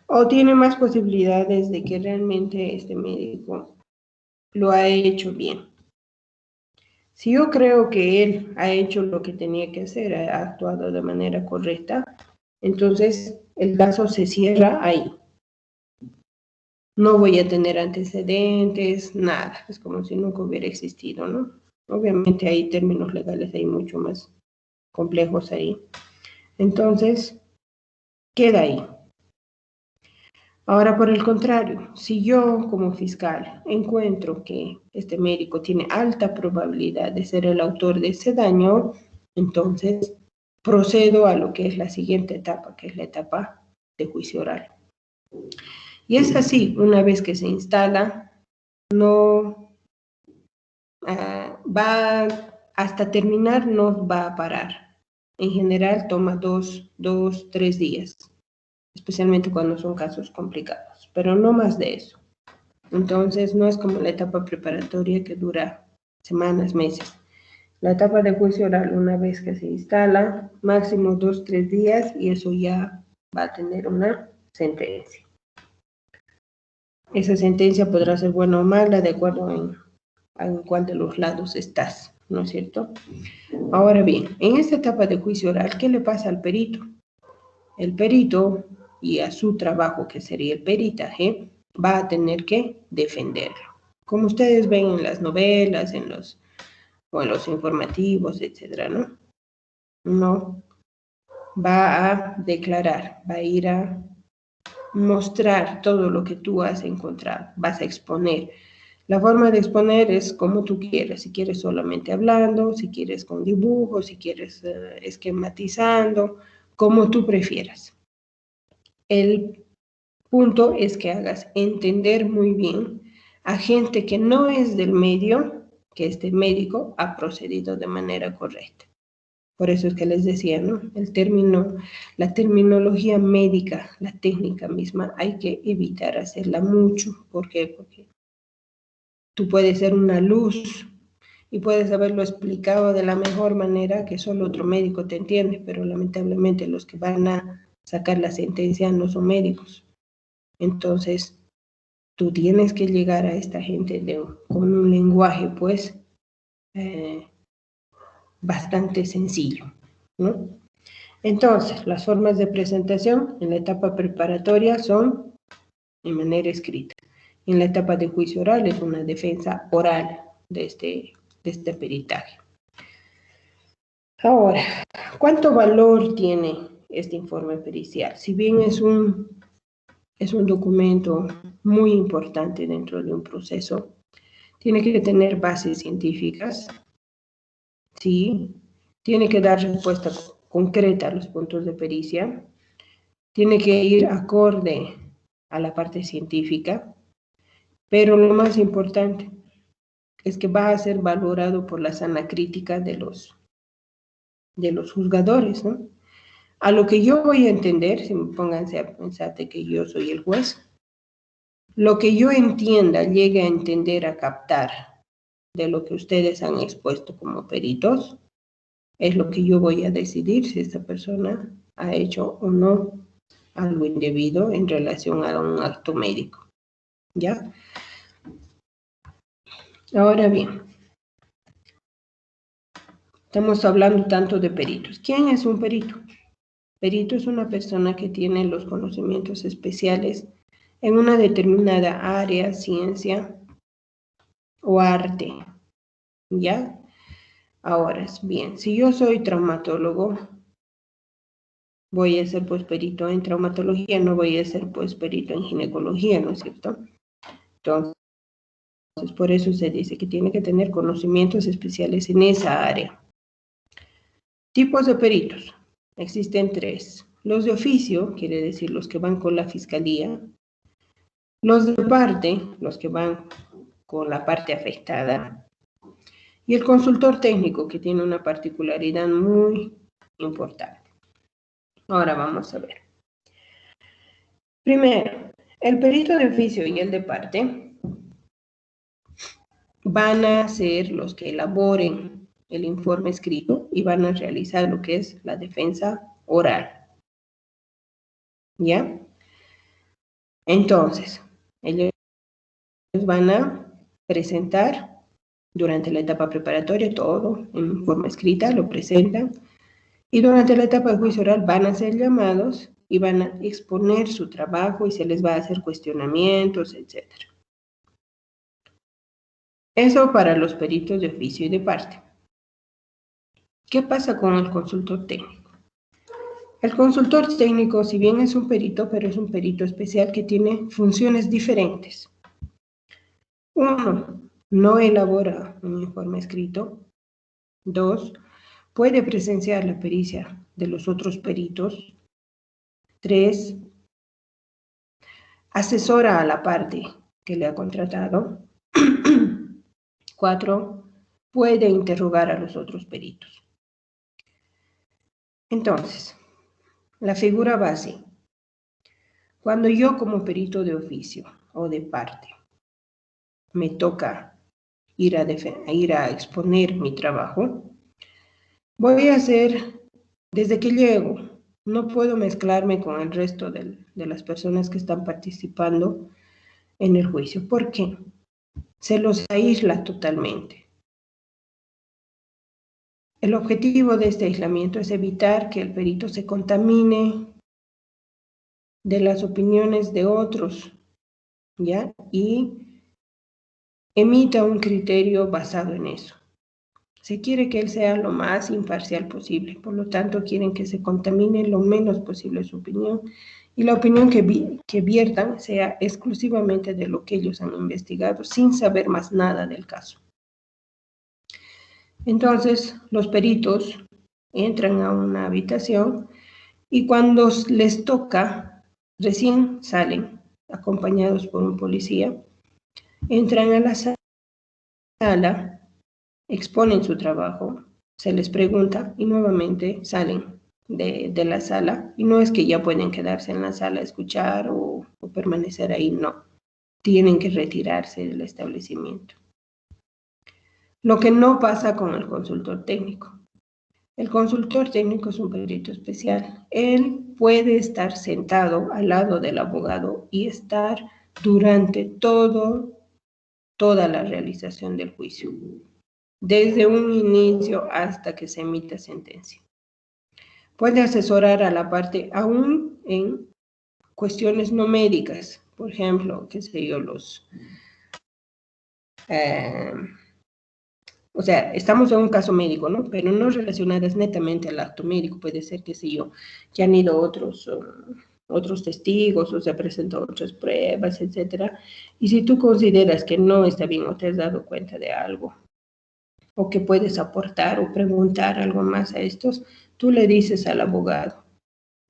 ¿O tiene más posibilidades de que realmente este médico lo ha hecho bien? Si yo creo que él ha hecho lo que tenía que hacer, ha actuado de manera correcta, entonces el caso se cierra ahí. No voy a tener antecedentes, nada. Es como si nunca hubiera existido, ¿no? Obviamente hay términos legales ahí mucho más complejos ahí. Entonces, queda ahí. Ahora, por el contrario, si yo como fiscal encuentro que este médico tiene alta probabilidad de ser el autor de ese daño, entonces procedo a lo que es la siguiente etapa, que es la etapa de juicio oral. Y es así, una vez que se instala, no va hasta terminar, no va a parar. En general toma 2, 3 días, especialmente cuando son casos complicados, pero no más de eso. Entonces, no es como la etapa preparatoria que dura semanas, meses. La etapa de juicio oral, una vez que se instala, máximo 2, 3 días, y eso ya va a tener una sentencia. Esa sentencia podrá ser buena o mala, de acuerdo en cuál de los lados estás, ¿no es cierto? Ahora bien, en esta etapa de juicio oral, ¿qué le pasa al perito? El perito, y a su trabajo, que sería el peritaje, va a tener que defenderlo. Como ustedes ven en las novelas, en los o en los informativos, etcétera, ¿no? No, va a declarar, va a ir a mostrar todo lo que tú has encontrado, vas a exponer. La forma de exponer es como tú quieras, si quieres solamente hablando, si quieres con dibujos, si quieres esquematizando, como tú prefieras. El punto es que hagas entender muy bien a gente que no es del medio, que este médico ha procedido de manera correcta. Por eso es que les decía, ¿no? El término, la terminología médica, la técnica misma, hay que evitar hacerla mucho. ¿Por qué? Porque tú puedes ser una luz y puedes haberlo explicado de la mejor manera que solo otro médico te entiende, pero lamentablemente los que van a sacar la sentencia no son médicos. Entonces, tú tienes que llegar a esta gente con un lenguaje, pues, bastante sencillo, ¿no? Entonces, las formas de presentación en la etapa preparatoria son de manera escrita. En la etapa de juicio oral es una defensa oral de este peritaje. Ahora, ¿cuánto valor tiene este informe pericial? Si bien es un documento muy importante dentro de un proceso, tiene que tener bases científicas, ¿sí? Tiene que dar respuesta concreta a los puntos de pericia, tiene que ir acorde a la parte científica, pero lo más importante es que va a ser valorado por la sana crítica de los juzgadores, ¿no? A lo que yo voy a entender, si me pónganse a pensar de que yo soy el juez, lo que yo entienda, llegue a entender, a captar de lo que ustedes han expuesto como peritos, es lo que yo voy a decidir si esta persona ha hecho o no algo indebido en relación a un acto médico, ¿ya? Ahora bien, estamos hablando tanto de peritos. ¿Quién es un perito? Perito es una persona que tiene los conocimientos especiales en una determinada área, ciencia o arte, ¿ya? Ahora, bien, si yo soy traumatólogo, voy a ser pues perito en traumatología, no voy a ser pues perito en ginecología, ¿no es cierto? Entonces, por eso se dice que tiene que tener conocimientos especiales en esa área. Tipos de peritos. Existen 3. Los de oficio, quiere decir los que van con la fiscalía. Los de parte, los que van con la parte afectada. Y el consultor técnico, que tiene una particularidad muy importante. Ahora vamos a ver. Primero, el perito de oficio y el de parte van a ser los que elaboren el informe escrito y van a realizar lo que es la defensa oral. ¿Ya? Entonces, ellos van a presentar durante la etapa preparatoria todo en forma escrita, lo presentan, y durante la etapa de juicio oral van a ser llamados y van a exponer su trabajo y se les va a hacer cuestionamientos, etc. Eso para los peritos de oficio y de parte. ¿Qué pasa con el consultor técnico? El consultor técnico, si bien es un perito, pero es un perito especial que tiene funciones diferentes. 1, no elabora un informe escrito. 2, puede presenciar la pericia de los otros peritos. 3, asesora a la parte que le ha contratado. 4, puede interrogar a los otros peritos. Entonces, la figura va así. Cuando yo como perito de oficio o de parte me toca ir a exponer mi trabajo, voy a hacer desde que llego. No puedo mezclarme con el resto de las personas que están participando en el juicio. ¿Por qué? Se los aísla totalmente. El objetivo de este aislamiento es evitar que el perito se contamine de las opiniones de otros, ¿ya? Y emita un criterio basado en eso. Se quiere que él sea lo más imparcial posible, por lo tanto quieren que se contamine lo menos posible su opinión y la opinión que viertan sea exclusivamente de lo que ellos han investigado, sin saber más nada del caso. Entonces, los peritos entran a una habitación y cuando les toca, recién salen, acompañados por un policía, entran a la sala, exponen su trabajo, se les pregunta y nuevamente salen de la sala. Y no es que ya pueden quedarse en la sala a escuchar o permanecer ahí, no. Tienen que retirarse del establecimiento. Lo que no pasa con el consultor técnico. El consultor técnico es un perito especial. Él puede estar sentado al lado del abogado y estar durante toda la realización del juicio, desde un inicio hasta que se emita sentencia. Puede asesorar a la parte aún en cuestiones no médicas, por ejemplo, qué sé yo, o sea, estamos en un caso médico, ¿no? Pero no relacionadas netamente al acto médico. Puede ser, qué sé yo, que han ido otros testigos o se presentado otras pruebas, etcétera. Y si tú consideras que no está bien o te has dado cuenta de algo, o que puedes aportar o preguntar algo más a estos, tú le dices al abogado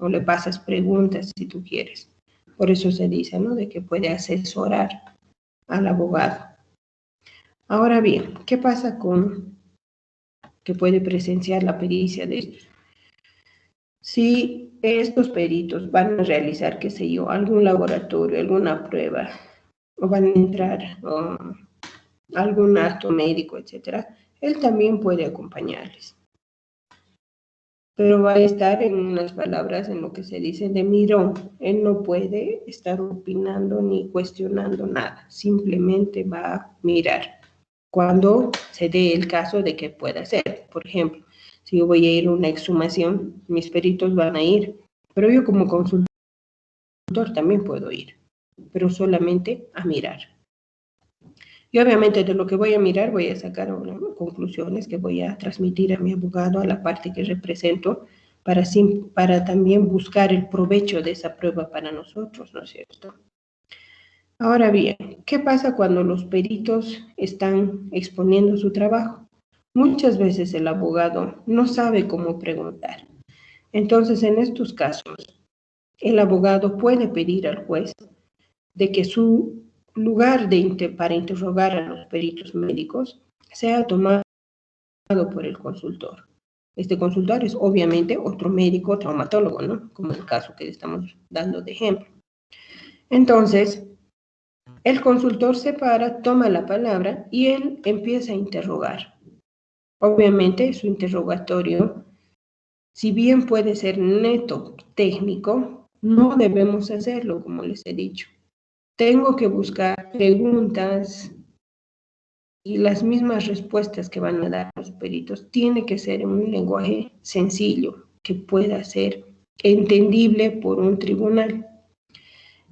o le pasas preguntas si tú quieres. Por eso se dice, ¿no? De que puede asesorar al abogado. Ahora bien, ¿qué pasa con que puede presenciar la pericia de ellos? Si estos peritos van a realizar, qué sé yo, algún laboratorio, alguna prueba, o van a entrar a algún acto médico, etcétera, él también puede acompañarles. Pero va a estar en unas palabras en lo que se dice de mirón. Él no puede estar opinando ni cuestionando nada, simplemente va a mirar. Cuando se dé el caso de que pueda ser, por ejemplo, si yo voy a ir a una exhumación, mis peritos van a ir, pero yo como consultor también puedo ir, pero solamente a mirar. Y obviamente de lo que voy a mirar voy a sacar conclusiones que voy a transmitir a mi abogado, a la parte que represento, para también buscar el provecho de esa prueba para nosotros, ¿no es cierto? Ahora bien, ¿qué pasa cuando los peritos están exponiendo su trabajo? Muchas veces el abogado no sabe cómo preguntar. Entonces, en estos casos, el abogado puede pedir al juez de que su lugar para interrogar a los peritos médicos sea tomado por el consultor. Este consultor es obviamente otro médico traumatólogo, ¿no? Como el caso que estamos dando de ejemplo. Entonces, el consultor se para, toma la palabra y él empieza a interrogar. Obviamente, su interrogatorio, si bien puede ser neto técnico, no debemos hacerlo, como les he dicho. Tengo que buscar preguntas y las mismas respuestas que van a dar los peritos tiene que ser en un lenguaje sencillo, que pueda ser entendible por un tribunal.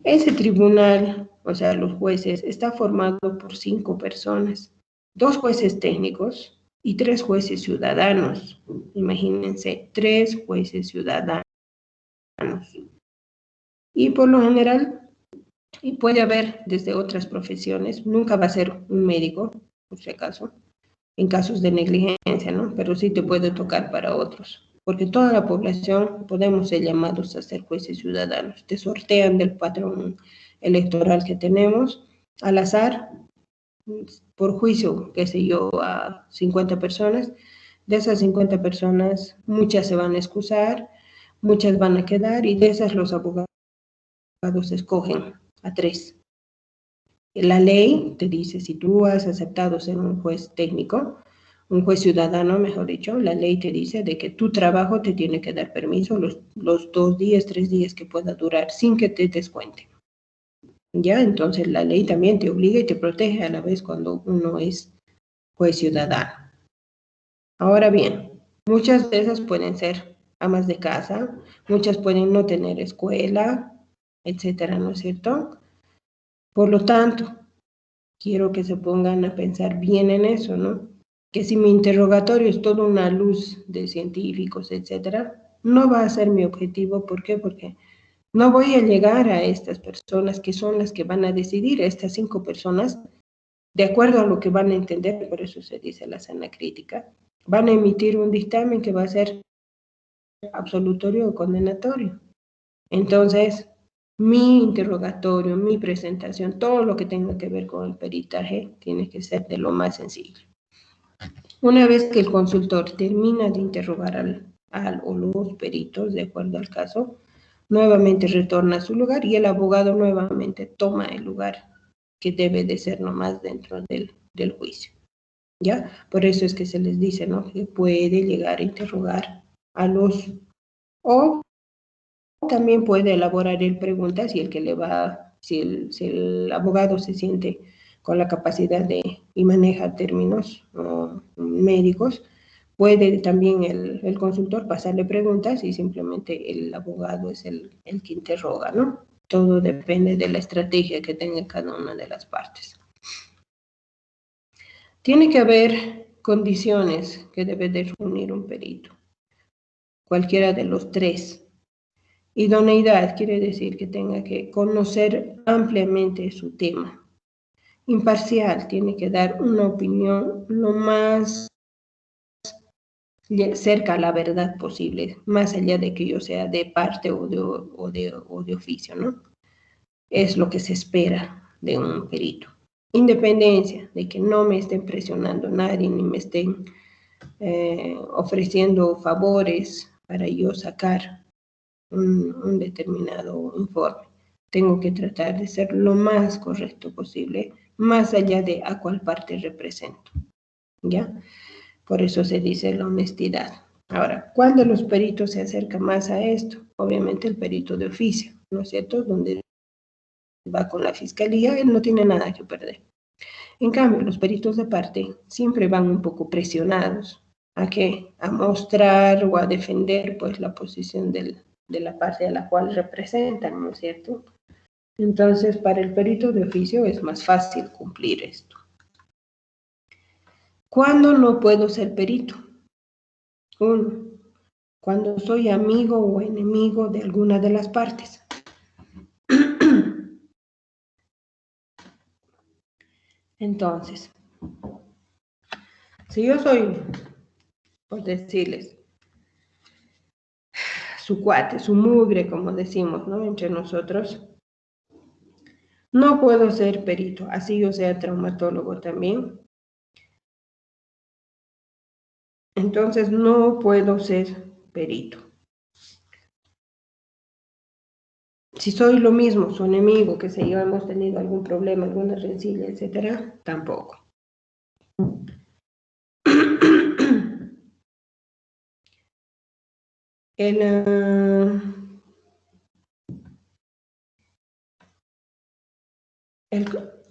Ese tribunal, o sea, los jueces, está formado por 5 personas, 2 jueces técnicos y 3 jueces ciudadanos. Imagínense, 3 jueces ciudadanos. Y por lo general, y puede haber desde otras profesiones, nunca va a ser un médico, por si acaso, en casos de negligencia, ¿no? Pero sí te puede tocar para otros. Porque toda la población podemos ser llamados a ser jueces ciudadanos. Te sortean del patrón electoral que tenemos al azar, por juicio, qué sé yo, a 50 personas. De esas 50 personas, muchas se van a excusar, muchas van a quedar y de esas los abogados escogen a 3. La ley te dice, si tú has aceptado ser un juez técnico, un juez ciudadano, mejor dicho, la ley te dice de que tu trabajo te tiene que dar permiso los 2 días, 3 días que pueda durar sin que te descuenten. ¿Ya? Entonces la ley también te obliga y te protege a la vez cuando uno es juez ciudadano. Ahora bien, muchas de esas pueden ser amas de casa, muchas pueden no tener escuela, etcétera, ¿no es cierto? Por lo tanto, quiero que se pongan a pensar bien en eso, ¿no? que si mi interrogatorio es toda una luz de científicos, etcétera, no va a ser mi objetivo. ¿Por qué? Porque no voy a llegar a estas personas que son las que van a decidir, estas 5 personas, de acuerdo a lo que van a entender, por eso se dice la sana crítica, van a emitir un dictamen que va a ser absolutorio o condenatorio. Entonces, mi interrogatorio, mi presentación, todo lo que tenga que ver con el peritaje, tiene que ser de lo más sencillo. Una vez que el consultor termina de interrogar al o los peritos, de acuerdo al caso, nuevamente retorna a su lugar y el abogado nuevamente toma el lugar que debe de ser nomás dentro del juicio, ¿ya? Por eso es que se les dice, ¿no?, que puede llegar a interrogar a los, o también puede elaborar él preguntas y el que le va, si el abogado se siente con la capacidad y maneja términos médicos, puede también el consultor pasarle preguntas y simplemente el abogado es el que interroga, ¿no? Todo depende de la estrategia que tenga cada una de las partes. Tiene que haber condiciones que debe de reunir un perito, cualquiera de los 3. Idoneidad quiere decir que tenga que conocer ampliamente su tema. Imparcial, tiene que dar una opinión lo más cerca a la verdad posible, más allá de que yo sea de parte o de oficio, ¿no? Es lo que se espera de un perito. Independencia, de que no me estén presionando nadie, ni me estén ofreciendo favores para yo sacar un determinado informe. Tengo que tratar de ser lo más correcto posible, más allá de a cuál parte represento, ¿ya? Por eso se dice la honestidad. Ahora, ¿cuál de los peritos se acerca más a esto? Obviamente el perito de oficio, ¿no es cierto? Donde va con la fiscalía, él no tiene nada que perder. En cambio, los peritos de parte siempre van un poco presionados. ¿A qué? A mostrar o a defender, pues, la posición de la parte a la cual representan, ¿no es cierto? Entonces, para el perito de oficio es más fácil cumplir esto. ¿Cuándo no puedo ser perito? 1. Cuando soy amigo o enemigo de alguna de las partes. Entonces, si yo soy, por decirles, su cuate, su mugre, como decimos, ¿no?, entre nosotros, no puedo ser perito, así yo sea traumatólogo también. Entonces, no puedo ser perito. Si soy lo mismo, su enemigo, que sé yo, hemos tenido algún problema, alguna rencilla, etcétera, tampoco.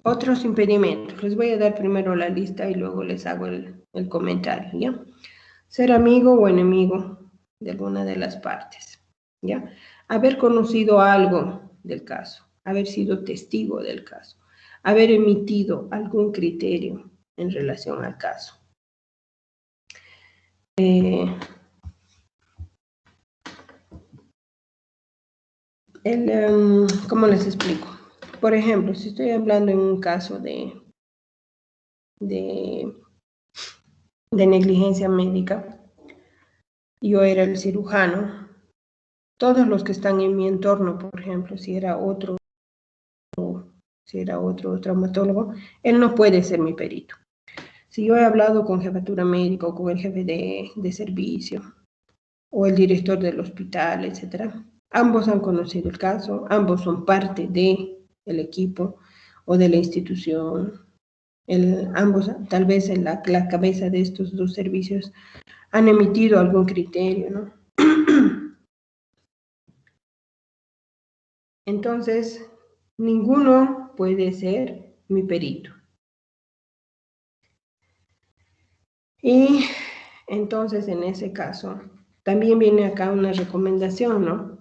Otros impedimentos. Les voy a dar primero la lista y luego les hago el comentario, ¿ya? Ser amigo o enemigo de alguna de las partes, ¿ya? Haber conocido algo del caso, haber sido testigo del caso, haber emitido algún criterio en relación al caso. ¿Cómo les explico? Por ejemplo, si estoy hablando en un caso de negligencia médica, yo era el cirujano, todos los que están en mi entorno, por ejemplo, si era otro traumatólogo, él no puede ser mi perito. Si yo he hablado con jefatura médica o con el jefe de servicio o el director del hospital, etcétera, ambos han conocido el caso, ambos son parte del equipo o de la institución, ambos tal vez en la cabeza de estos 2 servicios han emitido algún criterio, ¿no? Entonces, ninguno puede ser mi perito. Y entonces, en ese caso, también viene acá una recomendación, ¿no?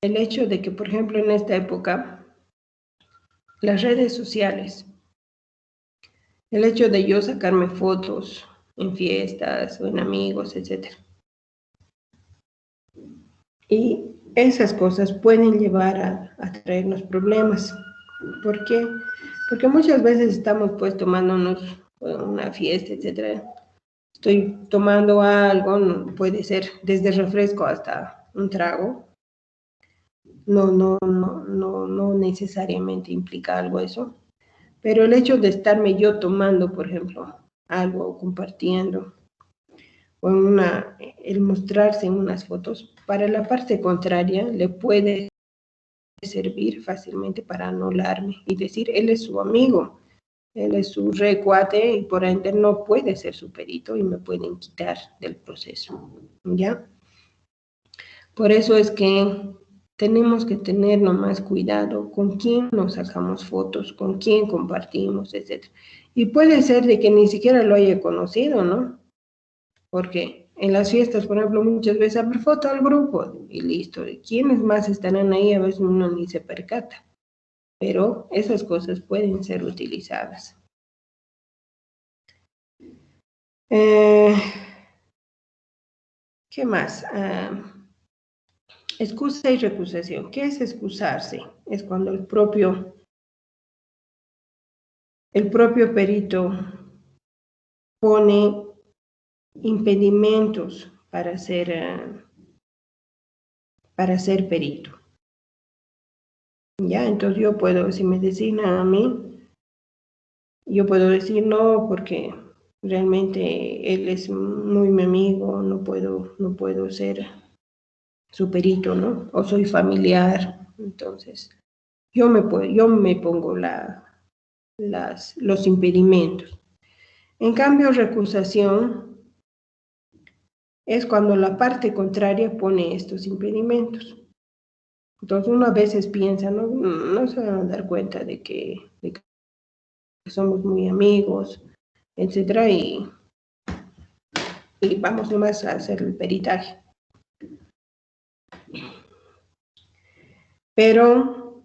El hecho de que, por ejemplo, en esta época, las redes sociales El hecho de yo sacarme fotos en fiestas o en amigos, etc. Y esas cosas pueden llevar a traernos problemas. ¿Por qué? Porque muchas veces estamos pues tomándonos una fiesta, etc. Estoy tomando algo, puede ser desde refresco hasta un trago. No necesariamente implica algo eso. Pero el hecho de estarme yo tomando, por ejemplo, algo o compartiendo, o el mostrarse en unas fotos, para la parte contraria le puede servir fácilmente para anularme y decir, él es su amigo, él es su recuate y por ende no puede ser su perito y me pueden quitar del proceso, ¿ya? Por eso es que tenemos que tener nomás cuidado con quién nos sacamos fotos, con quién compartimos, etc. Y puede ser de que ni siquiera lo haya conocido, ¿no? Porque en las fiestas, por ejemplo, muchas veces abre foto al grupo y listo. ¿Y quiénes más estarán ahí? A veces uno ni se percata. Pero esas cosas pueden ser utilizadas. ¿Qué más? Excusa y recusación. ¿Qué es excusarse? Es cuando el propio perito pone impedimentos para ser perito. ¿Ya? Entonces yo puedo, si me designan a mí, yo puedo decir no porque realmente él es muy mi amigo, no puedo ser su perito, ¿no? O soy familiar, entonces yo me pongo los impedimentos. En cambio, recusación es cuando la parte contraria pone estos impedimentos. Entonces uno a veces piensa, no se van a dar cuenta de que somos muy amigos, etcétera, y vamos nomás a hacer el peritaje. Pero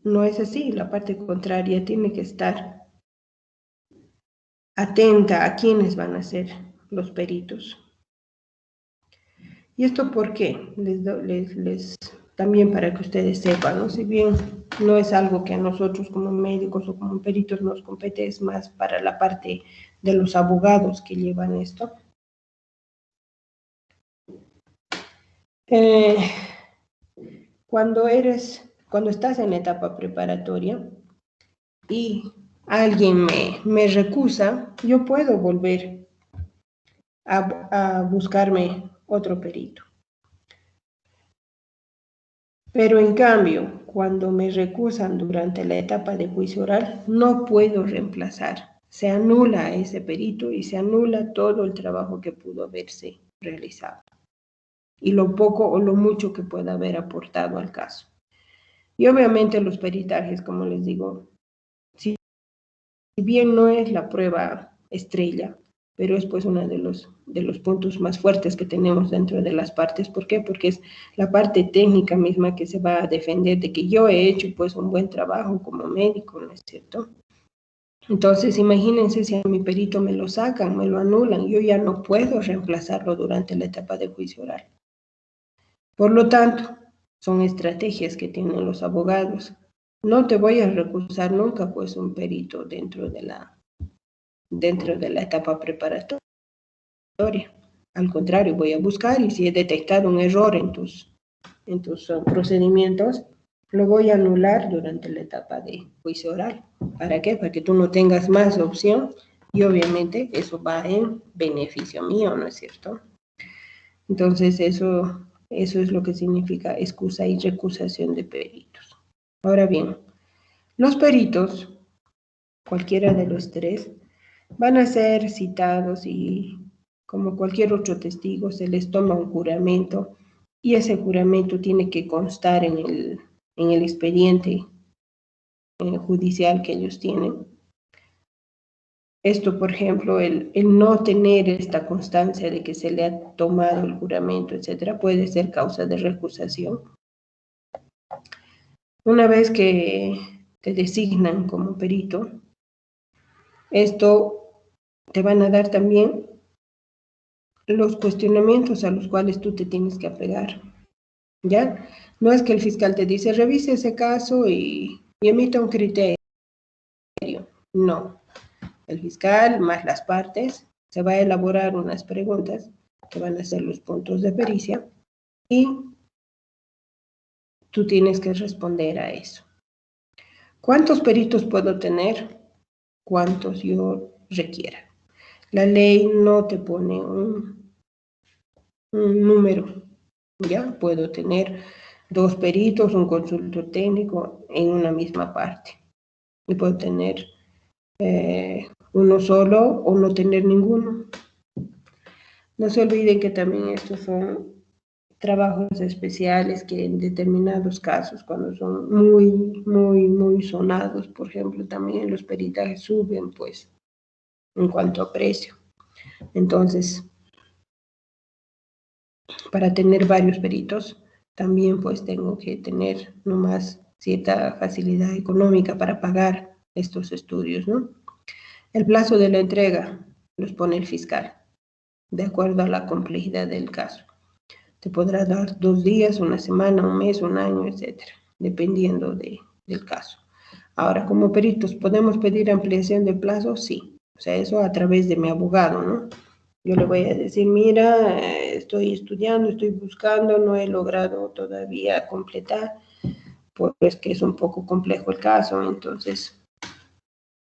no es así, la parte contraria tiene que estar atenta a quiénes van a ser los peritos. ¿Y esto por qué? También para que ustedes sepan, ¿no? Si bien no es algo que a nosotros como médicos o como peritos nos compete, es más para la parte de los abogados que llevan esto. Cuando estás en la etapa preparatoria y alguien me recusa, yo puedo volver a buscarme otro perito. Pero en cambio, cuando me recusan durante la etapa de juicio oral, no puedo reemplazar. Se anula a ese perito y se anula todo el trabajo que pudo haberse realizado y lo poco o lo mucho que pueda haber aportado al caso. Y obviamente los peritajes, como les digo, si bien no es la prueba estrella, pero es pues uno de los puntos más fuertes que tenemos dentro de las partes. ¿Por qué? Porque es la parte técnica misma que se va a defender de que yo he hecho pues un buen trabajo como médico, ¿no es cierto? Entonces, imagínense si a mi perito me lo sacan, me lo anulan, yo ya no puedo reemplazarlo durante la etapa de juicio oral. Por lo tanto, son estrategias que tienen los abogados. No te voy a recusar nunca pues un perito dentro de la etapa preparatoria. Al contrario, voy a buscar y si he detectado un error en tus procedimientos, lo voy a anular durante la etapa de juicio oral. ¿Para qué? Para que tú no tengas más opción y obviamente eso va en beneficio mío, ¿no es cierto? Entonces eso es lo que significa excusa y recusación de peritos. Ahora bien, los peritos, cualquiera de los tres, van a ser citados y como cualquier otro testigo se les toma un juramento y ese juramento tiene que constar en el expediente judicial que ellos tienen. Esto, por ejemplo, el no tener esta constancia de que se le ha tomado el juramento, etcétera, puede ser causa de recusación. Una vez que te designan como perito, Esto te van a dar también los cuestionamientos a los cuales tú te tienes que apegar, ¿ya? No es que el fiscal te dice, revise ese caso y emita un criterio. No. El fiscal más las partes se va a elaborar unas preguntas que van a ser los puntos de pericia y tú tienes que responder a eso. ¿Cuántos peritos puedo tener? ¿Cuántos yo requiera? La ley no te pone un número, ¿ya? Puedo tener 2 peritos, un consultor técnico en una misma parte. Y puedo tener uno solo o no tener ninguno. No se olviden que también estos son trabajos especiales que en determinados casos, cuando son muy sonados, por ejemplo, también los peritajes suben, pues, en cuanto a precio. Entonces, para tener varios peritos, también pues tengo que tener nomás cierta facilidad económica para pagar estos estudios, ¿no? El plazo de la entrega los pone el fiscal, de acuerdo a la complejidad del caso. Te podrá dar 2 días, una semana, un mes, un año, etcétera, dependiendo del caso. Ahora, como peritos, ¿podemos pedir ampliación de plazo? Sí. O sea, eso a través de mi abogado, ¿no? Yo le voy a decir, mira, estoy estudiando, estoy buscando, no he logrado todavía completar, pues que es un poco complejo el caso, entonces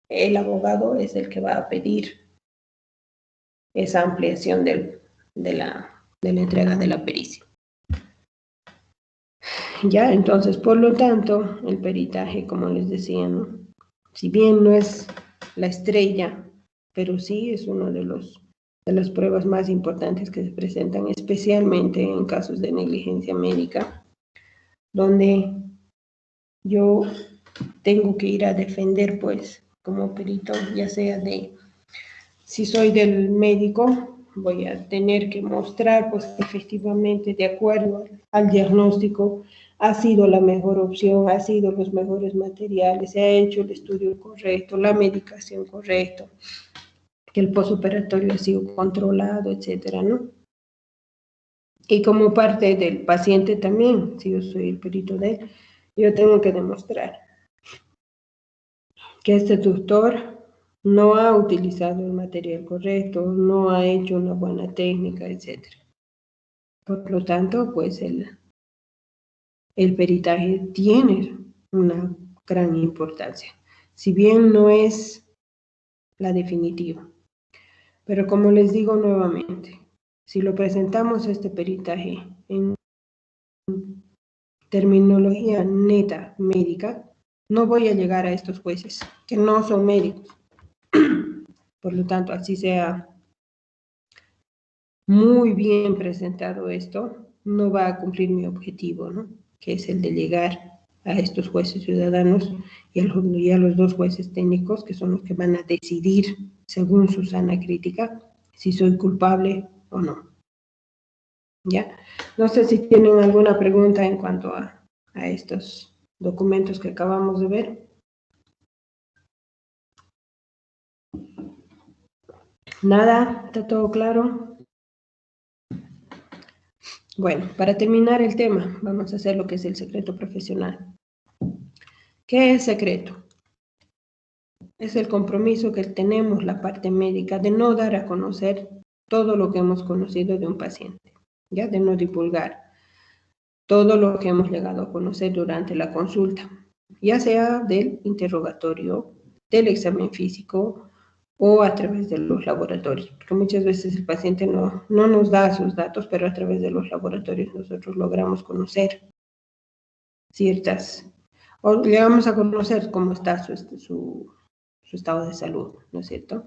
el abogado es el que va a pedir esa ampliación de la entrega de la pericia. Ya, entonces, por lo tanto, el peritaje, como les decía, ¿no? Si bien no es la estrella, pero sí es uno de las pruebas más importantes que se presentan, especialmente en casos de negligencia médica, donde yo tengo que ir a defender, pues, como perito, ya sea si soy del médico, voy a tener que mostrar, pues, que efectivamente, de acuerdo al diagnóstico, ha sido la mejor opción, ha sido los mejores materiales, se ha hecho el estudio correcto, la medicación correcta, que el postoperatorio ha sido controlado, etcétera, ¿no? Y como parte del paciente también, si yo soy el perito de él, yo tengo que demostrar que este doctor no ha utilizado el material correcto, no ha hecho una buena técnica, etcétera. Por lo tanto, pues el peritaje tiene una gran importancia, si bien no es la definitiva. Pero como les digo nuevamente, si lo presentamos este peritaje en terminología neta médica, no voy a llegar a estos jueces que no son médicos. Por lo tanto, así sea muy bien presentado esto, no va a cumplir mi objetivo, ¿no? Que es el de llegar a estos jueces ciudadanos y a los 2 jueces técnicos, que son los que van a decidir, según su sana crítica, si soy culpable o no. ¿Ya? No sé si tienen alguna pregunta en cuanto a estos documentos que acabamos de ver. ¿Nada? ¿Está todo claro? Bueno, para terminar el tema, vamos a hacer lo que es el secreto profesional. ¿Qué es secreto? Es el compromiso que tenemos la parte médica de no dar a conocer todo lo que hemos conocido de un paciente, ya de no divulgar todo lo que hemos llegado a conocer durante la consulta, ya sea del interrogatorio, del examen físico o a través de los laboratorios, porque muchas veces el paciente no nos da sus datos, pero a través de los laboratorios nosotros logramos conocer o llegamos a conocer cómo está su estado de salud, ¿no es cierto?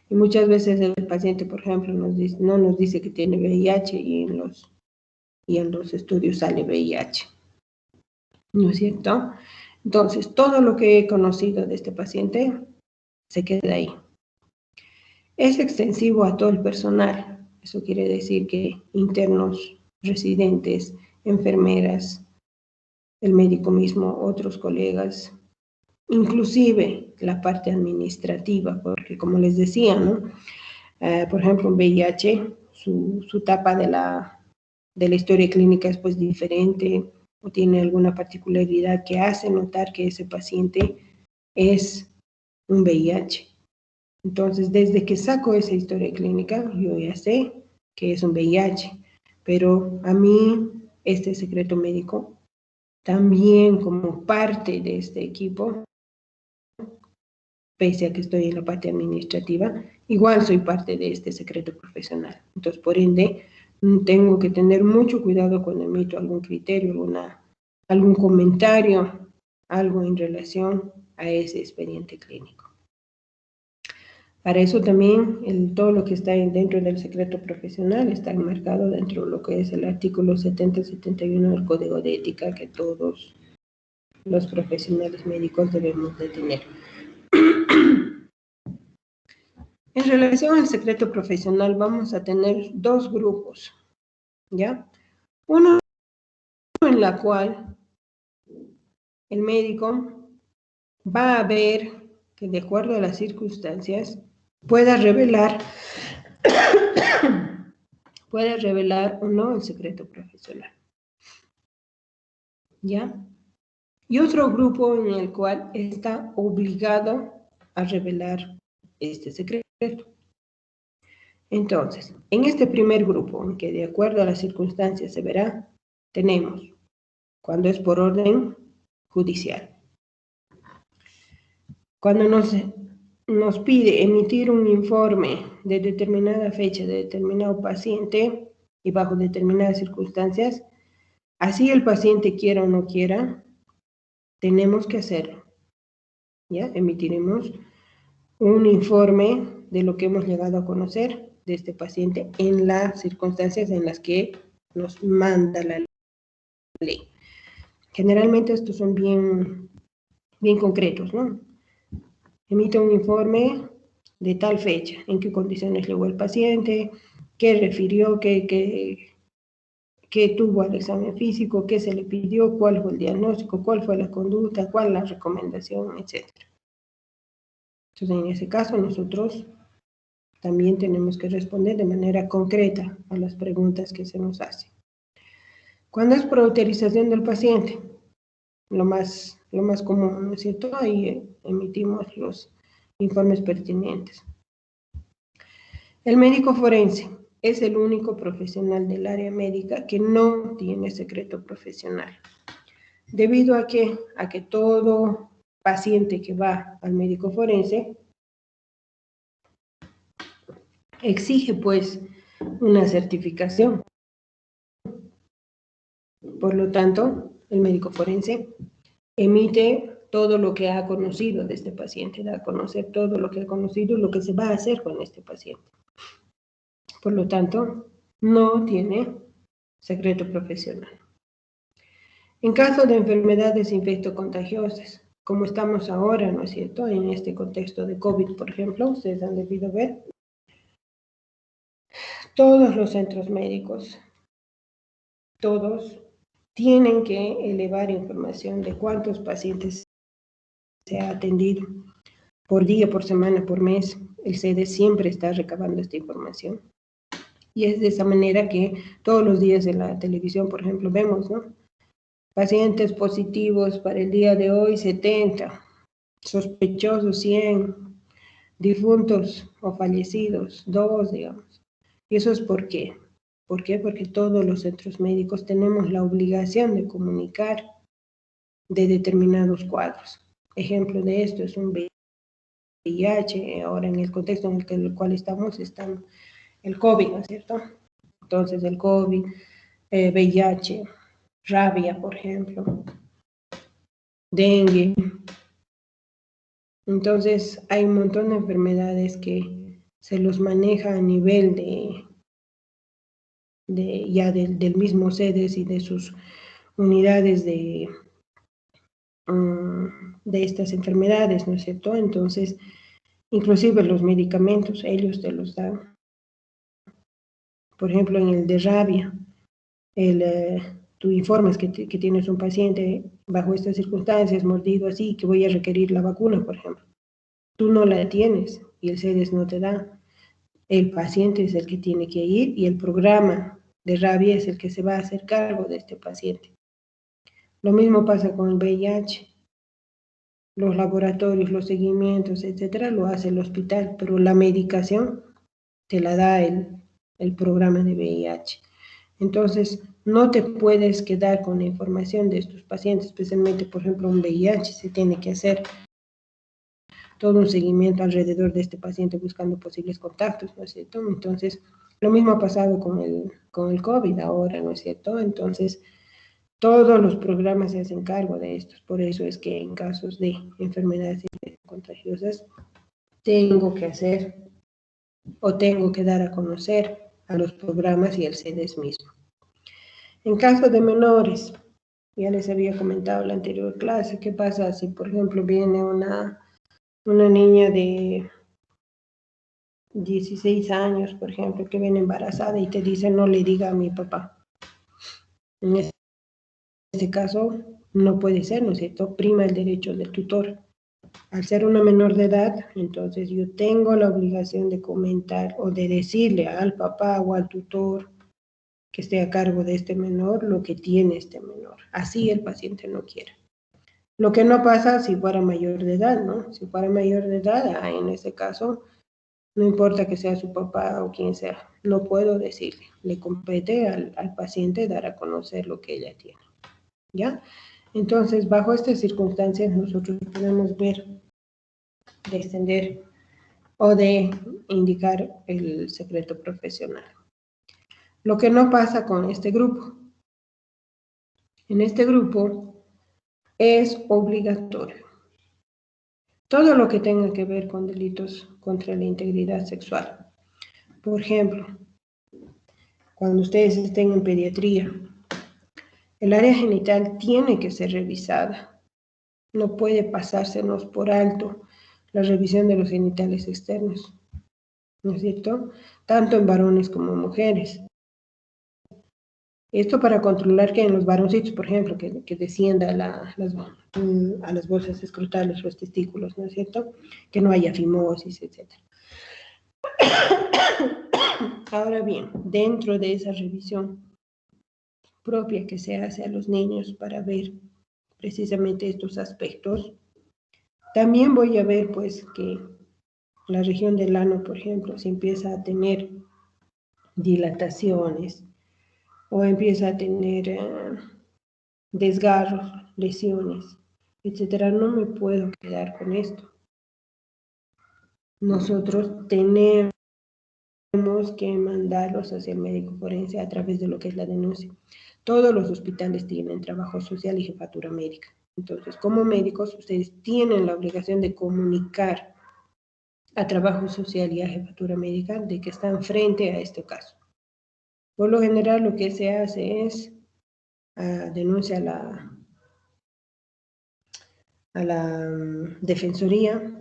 Y muchas veces el paciente, por ejemplo, no nos dice que tiene VIH y en los estudios sale VIH, ¿no es cierto? Entonces, todo lo que he conocido de este paciente se queda ahí. Es extensivo a todo el personal. Eso quiere decir que internos, residentes, enfermeras, el médico mismo, otros colegas, inclusive la parte administrativa, porque como les decía, ¿no? Por ejemplo, en VIH, su etapa de la historia clínica es pues diferente o tiene alguna particularidad que hace notar que ese paciente es un VIH. Entonces, desde que saco esa historia clínica, yo ya sé que es un VIH, pero a mí este secreto médico, también como parte de este equipo, pese a que estoy en la parte administrativa, igual soy parte de este secreto profesional. Entonces, por ende, tengo que tener mucho cuidado cuando emito algún criterio, algún comentario, algo en relación a ese expediente clínico. Para eso también todo lo que está dentro del secreto profesional está enmarcado dentro de lo que es el artículo 70 y 71 del Código de Ética que todos los profesionales médicos debemos de tener. En relación al secreto profesional vamos a tener dos grupos, ¿ya? Uno en la cual el médico va a ver que de acuerdo a las circunstancias pueda revelar o no el secreto profesional, ¿ya? Y otro grupo en el cual está obligado a revelar este secreto. Entonces, en este primer grupo, en que de acuerdo a las circunstancias se verá, tenemos cuando es por orden judicial. Cuando nos pide emitir un informe de determinada fecha de determinado paciente y bajo determinadas circunstancias, así el paciente quiera o no quiera, tenemos que hacerlo. ¿Ya? Emitiremos un informe de lo que hemos llegado a conocer de este paciente en las circunstancias en las que nos manda la ley. Generalmente estos son bien concretos, ¿no? Emite un informe de tal fecha, en qué condiciones llegó el paciente, qué refirió, qué tuvo al examen físico, qué se le pidió, cuál fue el diagnóstico, cuál fue la conducta, cuál la recomendación, etc. Entonces, en ese caso, nosotros también tenemos que responder de manera concreta a las preguntas que se nos hacen. ¿Cuándo es por autorización del paciente? Lo más común, ¿no es cierto? Ahí emitimos los informes pertinentes. El médico forense es el único profesional del área médica que no tiene secreto profesional. ¿Debido a qué? A que todo paciente que va al médico forense exige pues una certificación. Por lo tanto, el médico forense emite todo lo que ha conocido de este paciente, da a conocer todo lo que ha conocido y lo que se va a hacer con este paciente. Por lo tanto, no tiene secreto profesional. En caso de enfermedades infectocontagiosas, como estamos ahora, ¿no es cierto?, en este contexto de COVID, por ejemplo, ustedes han debido ver, todos los centros médicos, todos tienen que elevar información de cuántos pacientes se ha atendido por día, por semana, por mes. El CDE siempre está recabando esta información. Y es de esa manera que todos los días en la televisión, por ejemplo, vemos, ¿no? Pacientes positivos para el día de hoy 70, sospechosos 100, difuntos o fallecidos 2, digamos. ¿Y eso es por qué? ¿Por qué? Porque todos los centros médicos tenemos la obligación de comunicar de determinados cuadros. Ejemplo de esto es un VIH, ahora en el contexto en el cual estamos, está el COVID, ¿no es cierto? Entonces el COVID, VIH, rabia, por ejemplo, dengue. Entonces hay un montón de enfermedades que se los maneja a nivel del mismo CEDES y de sus unidades de estas enfermedades, ¿no es cierto? Entonces, inclusive los medicamentos, ellos te los dan. Por ejemplo, en el de rabia, tú informas que tienes un paciente bajo estas circunstancias, mordido así, que voy a requerir la vacuna, por ejemplo. Tú no la tienes y el CEDES no te da. El paciente es el que tiene que ir y el programa de rabia es el que se va a hacer cargo de este paciente. Lo mismo pasa con el VIH. Los laboratorios, los seguimientos, etcétera, lo hace el hospital, pero la medicación te la da el programa de VIH. Entonces, no te puedes quedar con la información de estos pacientes, especialmente, por ejemplo, un VIH, se tiene que hacer todo un seguimiento alrededor de este paciente buscando posibles contactos, ¿no es cierto? Entonces, lo mismo ha pasado con el COVID ahora, ¿no es cierto? Entonces, todos los programas se hacen cargo de estos, por eso es que en casos de enfermedades contagiosas tengo que hacer o tengo que dar a conocer a los programas y al CEDES mismo. En caso de menores, ya les había comentado en la anterior clase, ¿qué pasa si, por ejemplo, viene una niña de 16 años, por ejemplo, que viene embarazada y te dice no le diga a mi papá? En este caso, no puede ser, ¿no es cierto? Prima el derecho del tutor. Al ser una menor de edad, entonces yo tengo la obligación de comentar o de decirle al papá o al tutor que esté a cargo de este menor lo que tiene este menor. Así el paciente no quiere. Lo que no pasa si fuera mayor de edad, ¿no? Si fuera mayor de edad, en ese caso, no importa que sea su papá o quien sea, no puedo decirle. Le compete al paciente dar a conocer lo que ella tiene, ¿ya? Entonces, bajo estas circunstancias, nosotros podemos ver de extender o de indicar el secreto profesional. Lo que no pasa con este grupo. En este grupo es obligatorio todo lo que tenga que ver con delitos contra la integridad sexual. Por ejemplo, cuando ustedes estén en pediatría, el área genital tiene que ser revisada. No puede pasársenos por alto la revisión de los genitales externos, ¿no es cierto? Tanto en varones como en mujeres. Esto para controlar que en los varoncitos, por ejemplo, que descienda a las bolsas escrotales, los testículos, ¿no es cierto? Que no haya fimosis, etc. Ahora bien, dentro de esa revisión propia que se hace a los niños para ver precisamente estos aspectos, también voy a ver pues que la región del ano, por ejemplo, si empieza a tener dilataciones o empieza a tener desgarros, lesiones, etcétera, no me puedo quedar con esto. Nosotros tenemos que mandarlos hacia el médico forense a través de lo que es la denuncia. Todos los hospitales tienen trabajo social y jefatura médica. Entonces, como médicos, ustedes tienen la obligación de comunicar a trabajo social y a jefatura médica de que están frente a este caso. Por lo general, lo que se hace es denuncia a la defensoría,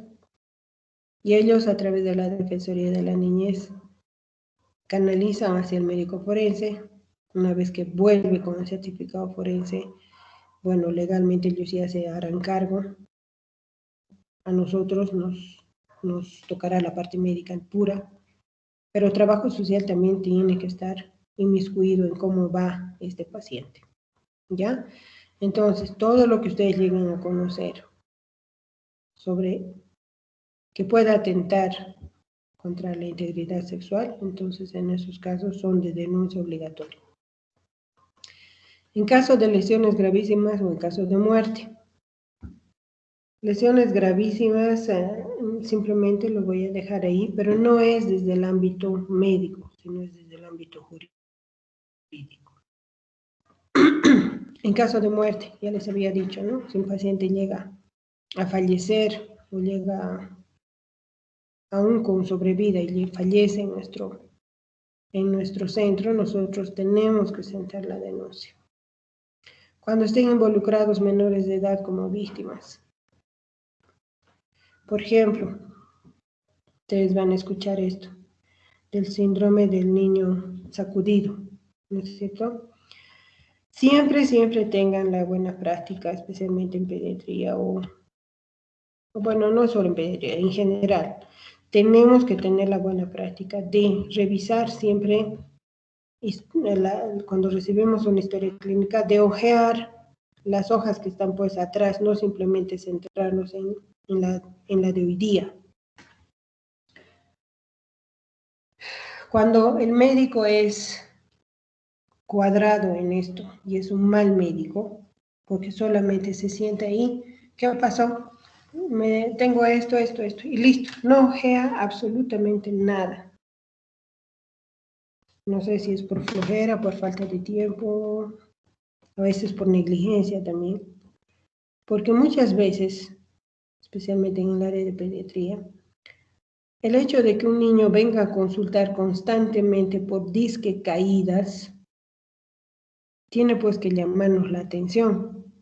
y ellos a través de la Defensoría de la Niñez canalizan hacia el médico forense. Una vez que vuelve con el certificado forense, bueno, legalmente ellos ya se harán cargo. A nosotros nos tocará la parte médica pura, pero el trabajo social también tiene que estar inmiscuido en cómo va este paciente, ¿ya? Entonces, todo lo que ustedes lleguen a conocer sobre que pueda atentar contra la integridad sexual, entonces en esos casos son de denuncia obligatoria. En caso de lesiones gravísimas o en caso de muerte. Lesiones gravísimas, simplemente lo voy a dejar ahí, pero no es desde el ámbito médico, sino es desde el ámbito jurídico. En caso de muerte, ya les había dicho, ¿no? Si un paciente llega a fallecer o llega aún con sobrevida y fallece en nuestro centro, nosotros tenemos que sentar la denuncia. Cuando estén involucrados menores de edad como víctimas. Por ejemplo, ustedes van a escuchar esto, del síndrome del niño sacudido, ¿no es cierto? siempre tengan la buena práctica, especialmente en pediatría o bueno, no solo en pediatría, en general. Tenemos que tener la buena práctica de revisar siempre, cuando recibimos una historia clínica, de hojear las hojas que están pues atrás, no simplemente centrarnos en la de hoy día. Cuando el médico es cuadrado en esto y es un mal médico, porque solamente se sienta ahí, ¿qué pasó? Tengo esto, y listo, no ojea absolutamente nada. No sé si es por flojera, por falta de tiempo, a veces por negligencia también, porque muchas veces, especialmente en el área de pediatría, el hecho de que un niño venga a consultar constantemente por disque caídas, tiene pues que llamarnos la atención.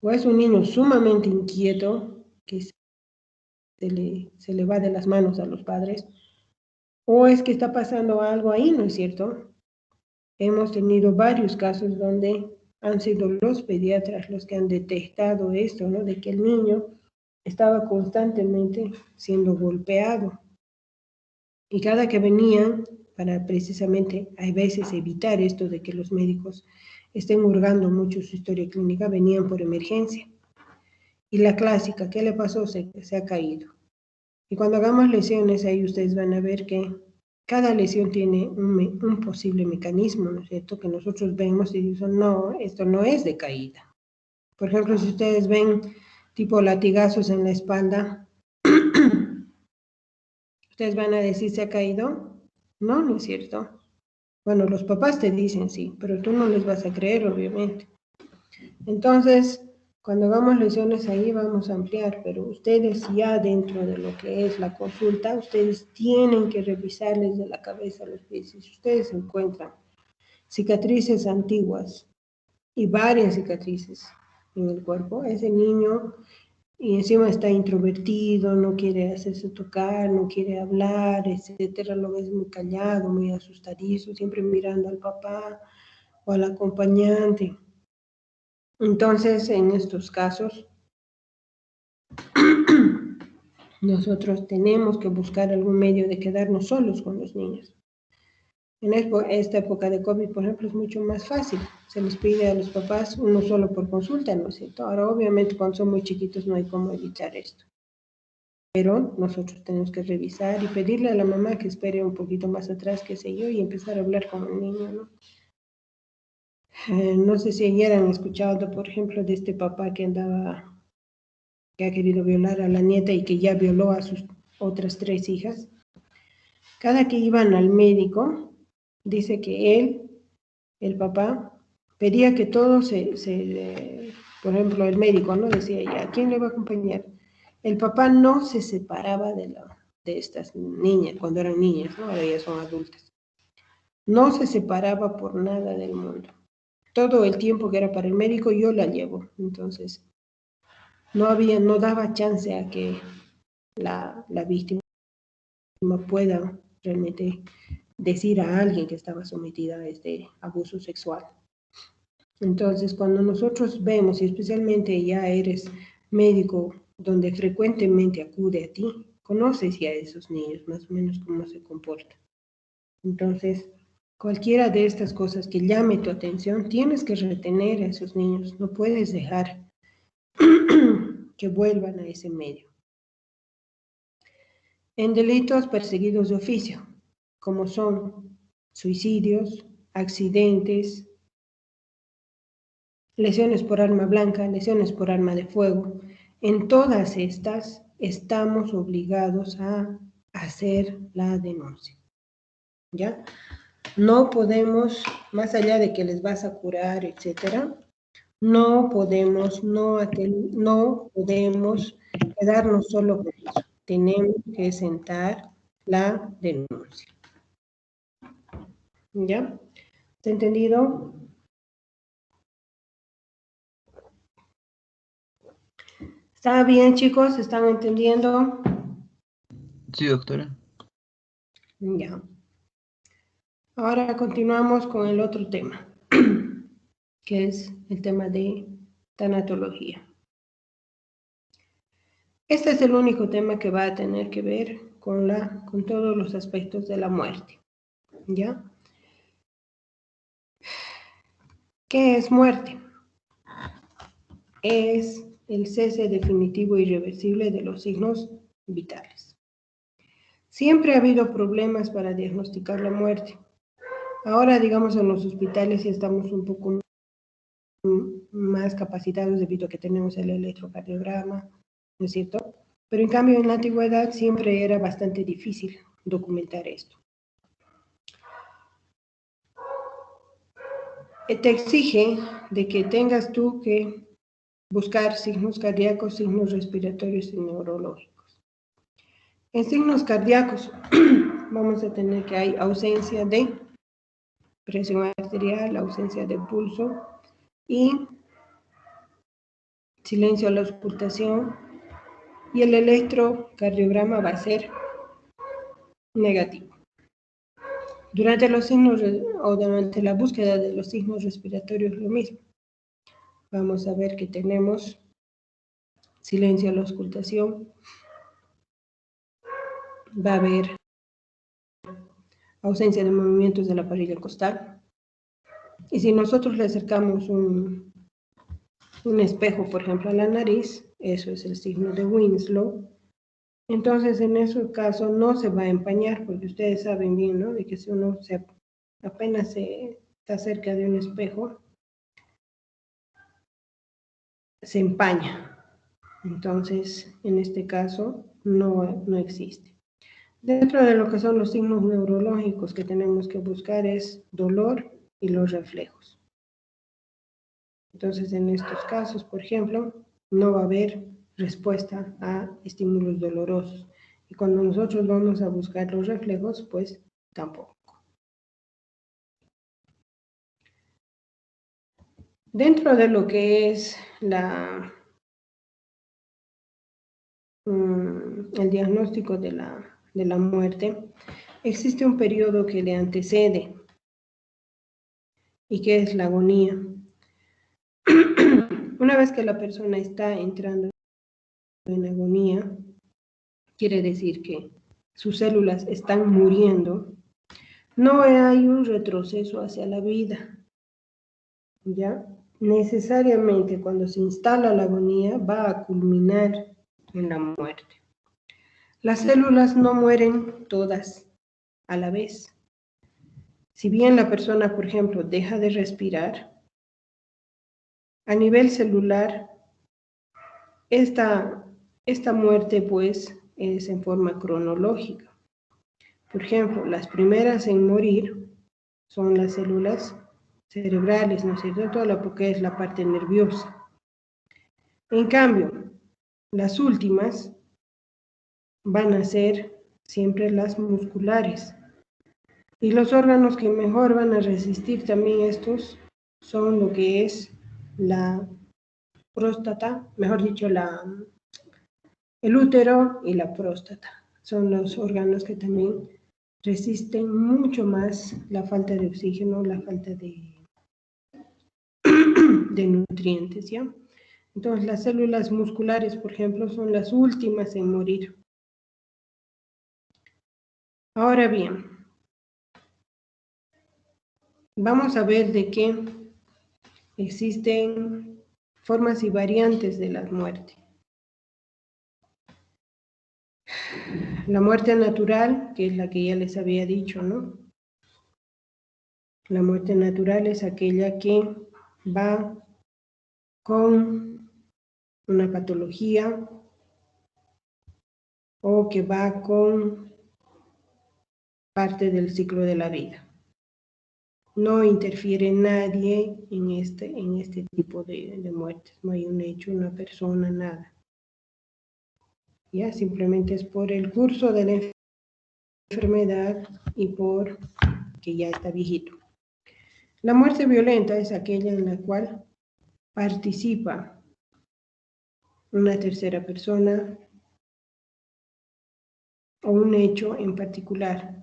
O es un niño sumamente inquieto, que se le va de las manos a los padres, o es que está pasando algo ahí, ¿no es cierto? Hemos tenido varios casos donde han sido los pediatras los que han detectado esto, ¿no? De que el niño estaba constantemente siendo golpeado. Y cada que venían, para precisamente, a veces evitar esto de que los médicos estén hurgando mucho su historia clínica, venían por emergencia. Y la clásica, ¿qué le pasó? Se ha caído. Y cuando hagamos lesiones, ahí ustedes van a ver que cada lesión tiene un posible mecanismo, ¿no es cierto? Que nosotros vemos y dicen, no, esto no es de caída. Por ejemplo, si ustedes ven tipo latigazos en la espalda, ustedes van a decir, ¿se ha caído? No, no es cierto. Bueno, los papás te dicen sí, pero tú no les vas a creer, obviamente. Entonces, cuando hagamos lesiones ahí vamos a ampliar, pero ustedes ya dentro de lo que es la consulta, ustedes tienen que revisarles de la cabeza a los pies. Si ustedes encuentran cicatrices antiguas y varias cicatrices en el cuerpo, ese niño y encima está introvertido, no quiere hacerse tocar, no quiere hablar, etcétera, lo ves muy callado, muy asustadizo, siempre mirando al papá o al acompañante. Entonces, en estos casos, nosotros tenemos que buscar algún medio de quedarnos solos con los niños. En esta época de COVID, por ejemplo, es mucho más fácil. Se les pide a los papás uno solo por consulta, ¿no es cierto? Ahora, obviamente, cuando son muy chiquitos no hay cómo evitar esto. Pero nosotros tenemos que revisar y pedirle a la mamá que espere un poquito más atrás, qué sé yo, y empezar a hablar con el niño, ¿no? No sé si ayer han escuchado, por ejemplo, de este papá que ha querido violar a la nieta y que ya violó a sus otras 3 hijas. Cada que iban al médico, dice que él, el papá, pedía que todo por ejemplo, el médico, ¿no? Decía, ¿ya quién le va a acompañar? El papá no se separaba de estas niñas, cuando eran niñas, ¿no? Ahora ya son adultas. No se separaba por nada del mundo. Todo el tiempo que era para el médico, yo la llevo. Entonces, no daba chance a que la víctima pueda realmente decir a alguien que estaba sometida a este abuso sexual. Entonces, cuando nosotros vemos, y especialmente ya eres médico donde frecuentemente acude a ti, conoces ya a esos niños, más o menos cómo se comportan. Entonces, cualquiera de estas cosas que llame tu atención, tienes que retener a esos niños, no puedes dejar que vuelvan a ese medio. En delitos perseguidos de oficio, como son suicidios, accidentes, lesiones por arma blanca, lesiones por arma de fuego, en todas estas estamos obligados a hacer la denuncia. ¿Ya? No podemos, más allá de que les vas a curar, etcétera, no podemos quedarnos solo con eso. Tenemos que sentar la denuncia. ¿Ya? ¿Está entendido? ¿Está bien, chicos? ¿Están entendiendo? Sí, doctora. Ya. Ahora continuamos con el otro tema. que es el tema de tanatología. Este es el único tema que va a tener que ver con todos los aspectos de la muerte, ¿ya? ¿Qué es muerte? Es el cese definitivo e irreversible de los signos vitales. Siempre ha habido problemas para diagnosticar la muerte. Ahora, digamos, en los hospitales ya estamos un poco más capacitados debido a que tenemos el electrocardiograma, ¿no es cierto? Pero en cambio en la antigüedad siempre era bastante difícil documentar esto. Te exige de que tengas tú que buscar signos cardíacos, signos respiratorios y neurológicos. En signos cardíacos vamos a tener que hay ausencia de presión arterial, ausencia de pulso y silencio a la auscultación, y el electrocardiograma va a ser negativo. Durante los signos o durante la búsqueda de los signos respiratorios lo mismo. Vamos a ver que tenemos silencio a la auscultación, va a haber ausencia de movimientos de la parilla costal, y si nosotros le acercamos un espejo, por ejemplo, a la nariz, eso es el signo de Winslow. Entonces, en ese caso no se va a empañar, porque ustedes saben bien, ¿no? De que si uno apenas está cerca de un espejo, se empaña. Entonces, en este caso, no existe. Dentro de lo que son los signos neurológicos que tenemos que buscar es dolor y los reflejos. Entonces, en estos casos, por ejemplo, no va a haber respuesta a estímulos dolorosos. Y cuando nosotros vamos a buscar los reflejos, pues tampoco. Dentro de lo que es el diagnóstico de la muerte, existe un periodo que le antecede y que es la agonía. Una vez que la persona está entrando en agonía, quiere decir que sus células están muriendo, no hay un retroceso hacia la vida, ¿ya? Necesariamente cuando se instala la agonía va a culminar en la muerte. Las células no mueren todas a la vez. Si bien la persona, por ejemplo, deja de respirar, a nivel celular, esta muerte pues es en forma cronológica. Por ejemplo, las primeras en morir son las células cerebrales, ¿no es cierto? Toda lo que es la parte nerviosa. En cambio, las últimas van a ser siempre las musculares. Y los órganos que mejor van a resistir también estos son lo que es la próstata, mejor dicho, el útero y la próstata. Son los órganos que también resisten mucho más la falta de oxígeno, la falta de nutrientes, ¿ya? Entonces, las células musculares, por ejemplo, son las últimas en morir. Ahora bien, vamos a ver de qué existen formas y variantes de la muerte. La muerte natural, que es la que ya les había dicho, ¿no? La muerte natural es aquella que va con una patología o que va con parte del ciclo de la vida. No interfiere nadie en este tipo de muertes. No hay un hecho, una persona, nada. Ya, simplemente es por el curso de la enfermedad y por que ya está viejito. La muerte violenta es aquella en la cual participa una tercera persona o un hecho en particular.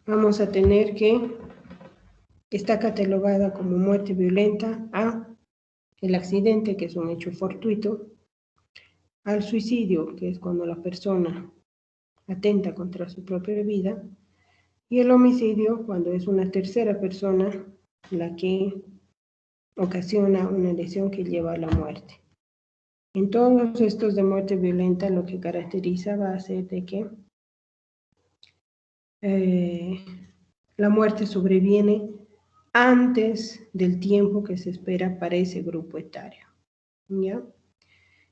Vamos a tener que está catalogada como muerte violenta a el accidente, que es un hecho fortuito, al suicidio, que es cuando la persona atenta contra su propia vida, y el homicidio, cuando es una tercera persona la que ocasiona una lesión que lleva a la muerte. En todos estos de muerte violenta, lo que caracteriza va a ser de que la muerte sobreviene antes del tiempo que se espera para ese grupo etario, ¿ya?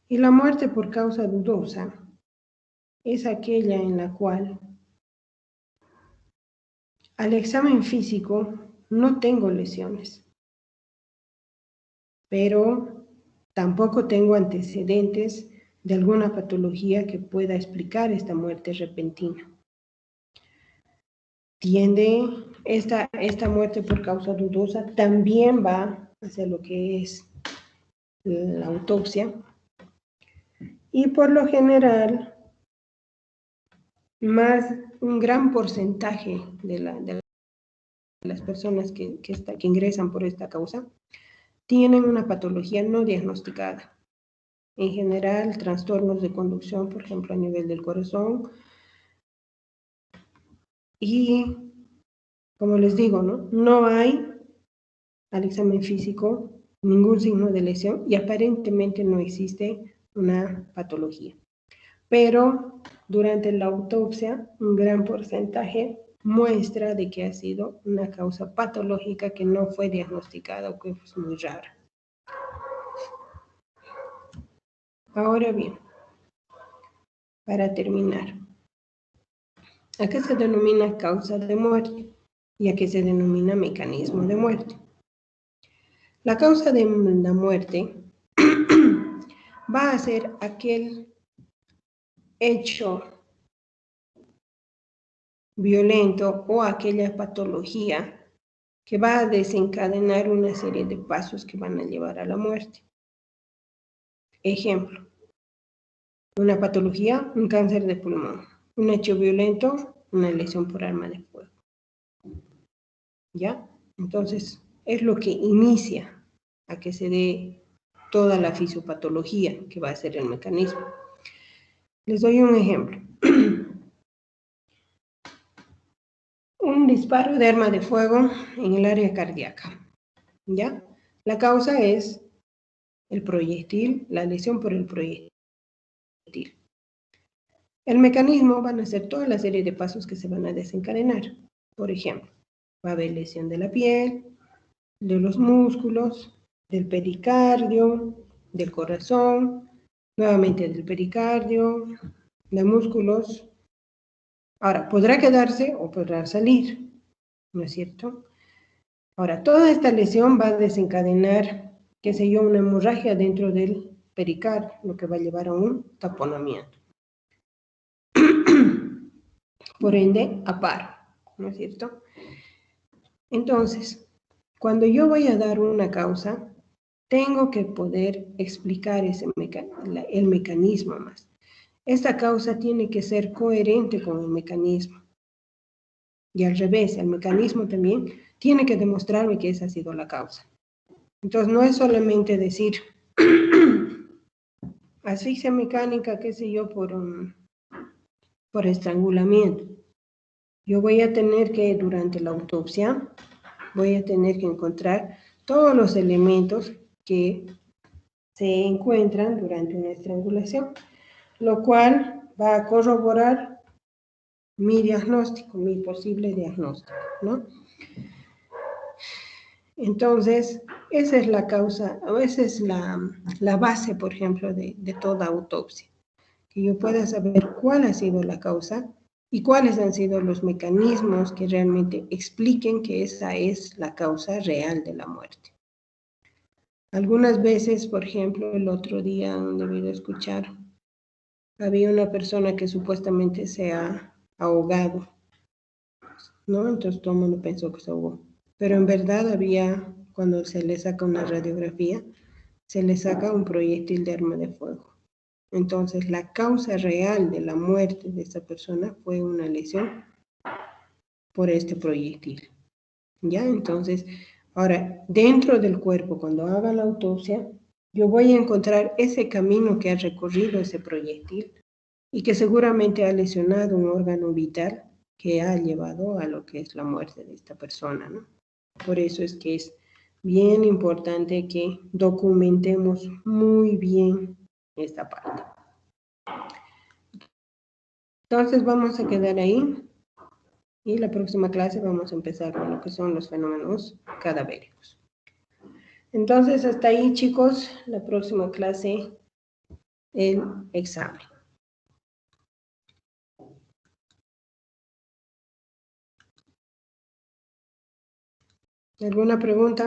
Y la muerte por causa dudosa es aquella en la cual al examen físico no tengo lesiones, pero tampoco tengo antecedentes de alguna patología que pueda explicar esta muerte repentina. Tiende esta muerte por causa dudosa, también va hacia lo que es la autopsia, y por lo general, un gran porcentaje de las personas que ingresan por esta causa tienen una patología no diagnosticada. En general, trastornos de conducción, por ejemplo, a nivel del corazón. Y, como les digo, no hay al examen físico ningún signo de lesión y aparentemente no existe una patología. Pero durante la autopsia, un gran porcentaje muestra de que ha sido una causa patológica que no fue diagnosticada o que es muy rara. Ahora bien, para terminar, ¿a qué se denomina causa de muerte y a qué se denomina mecanismo de muerte? La causa de la muerte va a ser aquel hecho violento o aquella patología que va a desencadenar una serie de pasos que van a llevar a la muerte. Ejemplo, una patología, un cáncer de pulmón, un hecho violento, una lesión por arma de fuego. ¿Ya? Entonces, es lo que inicia a que se dé toda la fisiopatología que va a ser el mecanismo. Les doy un ejemplo. Un disparo de arma de fuego en el área cardíaca. ¿Ya? La causa es el proyectil, la lesión por el proyectil. El mecanismo van a ser toda la serie de pasos que se van a desencadenar. Por ejemplo, va a haber lesión de la piel, de los músculos, del pericardio, del corazón, nuevamente del pericardio, de músculos. Ahora, podrá quedarse o podrá salir, ¿no es cierto? Ahora, toda esta lesión va a desencadenar, qué sé yo, una hemorragia dentro del pericardio, lo que va a llevar a un taponamiento. Por ende, a paro, ¿no es cierto? Entonces, cuando yo voy a dar una causa, tengo que poder explicar el mecanismo más. Esta causa tiene que ser coherente con el mecanismo. Y al revés, el mecanismo también tiene que demostrarme que esa ha sido la causa. Entonces, no es solamente decir asfixia mecánica, qué sé yo, por estrangulamiento. Yo voy a tener que, durante la autopsia, voy a tener que encontrar todos los elementos que se encuentran durante una estrangulación, lo cual va a corroborar mi diagnóstico, mi posible diagnóstico, ¿no? Entonces, esa es la causa, o esa es la base, por ejemplo, de toda autopsia, que yo pueda saber cuál ha sido la causa y cuáles han sido los mecanismos que realmente expliquen que esa es la causa real de la muerte. Algunas veces, por ejemplo, el otro día han debido escuchar, había una persona que supuestamente se ha ahogado, ¿no? Entonces todo el mundo pensó que se ahogó. Pero en verdad había, cuando se le saca una radiografía, se le saca un proyectil de arma de fuego. Entonces la causa real de la muerte de esta persona fue una lesión por este proyectil. ¿Ya? Entonces, ahora, dentro del cuerpo, cuando haga la autopsia, yo voy a encontrar ese camino que ha recorrido ese proyectil y que seguramente ha lesionado un órgano vital que ha llevado a lo que es la muerte de esta persona, ¿no? Por eso es que es bien importante que documentemos muy bien esta parte. Entonces vamos a quedar ahí y la próxima clase vamos a empezar con lo que son los fenómenos cadavéricos. Entonces hasta ahí, chicos, la próxima clase, el examen. ¿Alguna pregunta?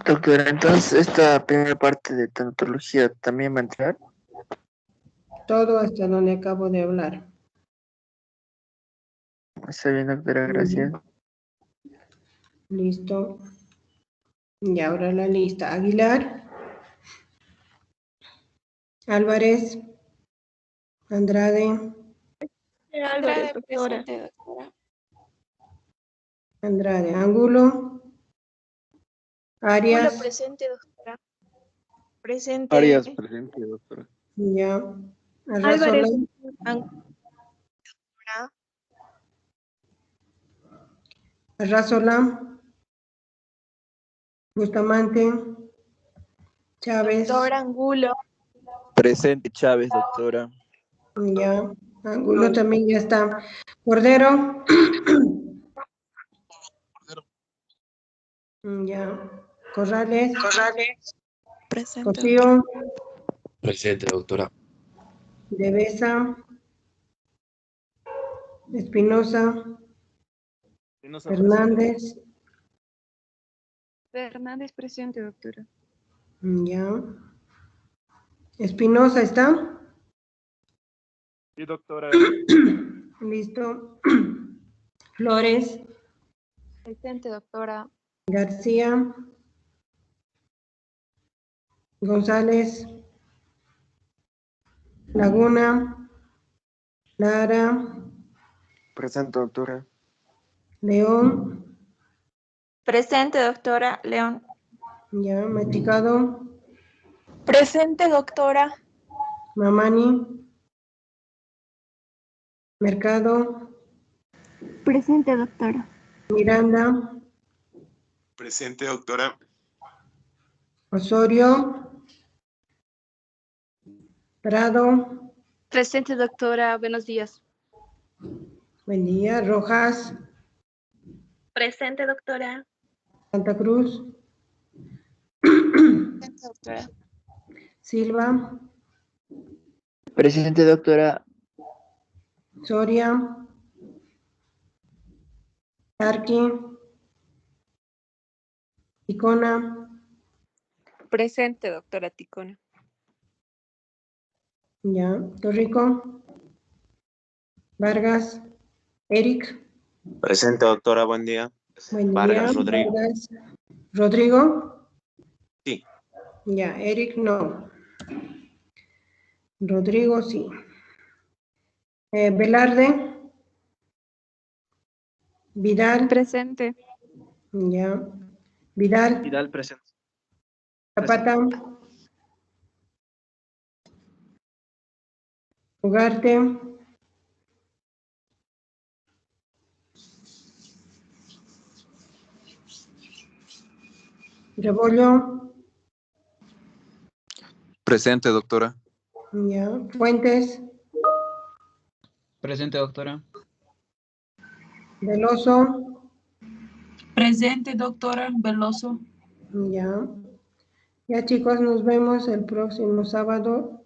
Doctora, entonces esta primera parte de tanatología también va a entrar. Todo hasta donde acabo de hablar. Está bien, doctora, gracias. Listo. Y ahora la lista. Aguilar, Álvarez, Andrade, Andrade, presente, doctora. Andrade, Angulo, Arias, presente, doctora. Presente. Arias, presente, doctora. ya, Álvarez, Arrazola, doctora. Arrazola, Bustamante, Chávez, Doctor Angulo. Presente, Chávez, doctora. ya, Angulo también ya está. Cordero, ya, Corrales, Presente, Cosío, Presente, doctora. Devesa, Espinosa, Hernández, Fernández, presente, doctora. ya. Espinosa está. Sí, doctora. Listo. Flores, Presente, doctora. García, González, Laguna, Lara, Presente, doctora. León, Presente, doctora. León. ya, Machicado, Presente, doctora. Mamani, Mercado, Presente, doctora. Miranda, Presente, doctora. Osorio, Prado, Presente, doctora. Buenos días. buen día, Rojas, Presente, doctora. Santa Cruz, Presente, doctora. Silva, Presente, doctora. Soria, Tarqui, Icona, Presente, doctora Ticona. ya, Torrico, Vargas, Eric, Presente, doctora. Buen día. buen día, Vargas Rodrigo. Vargas, Rodrigo, Sí. ya, Eric no, Rodrigo sí, Velarde, Vidal, Presente. ya, Vidal, Vidal, presente. Zapata, Ugarte, Rebollo, Presente, doctora. ya, Fuentes, Presente, doctora. Veloso, Presente, doctora Veloso. ya. Ya chicos, nos vemos el próximo sábado.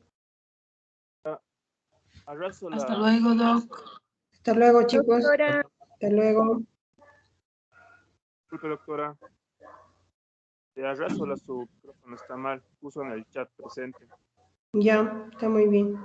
Hasta luego, Doc. Hasta luego chicos, Doctora. hasta luego. Disculpe, doctora. De Arrasola su micrófono está mal. Puso en el chat presente. Ya, está muy bien.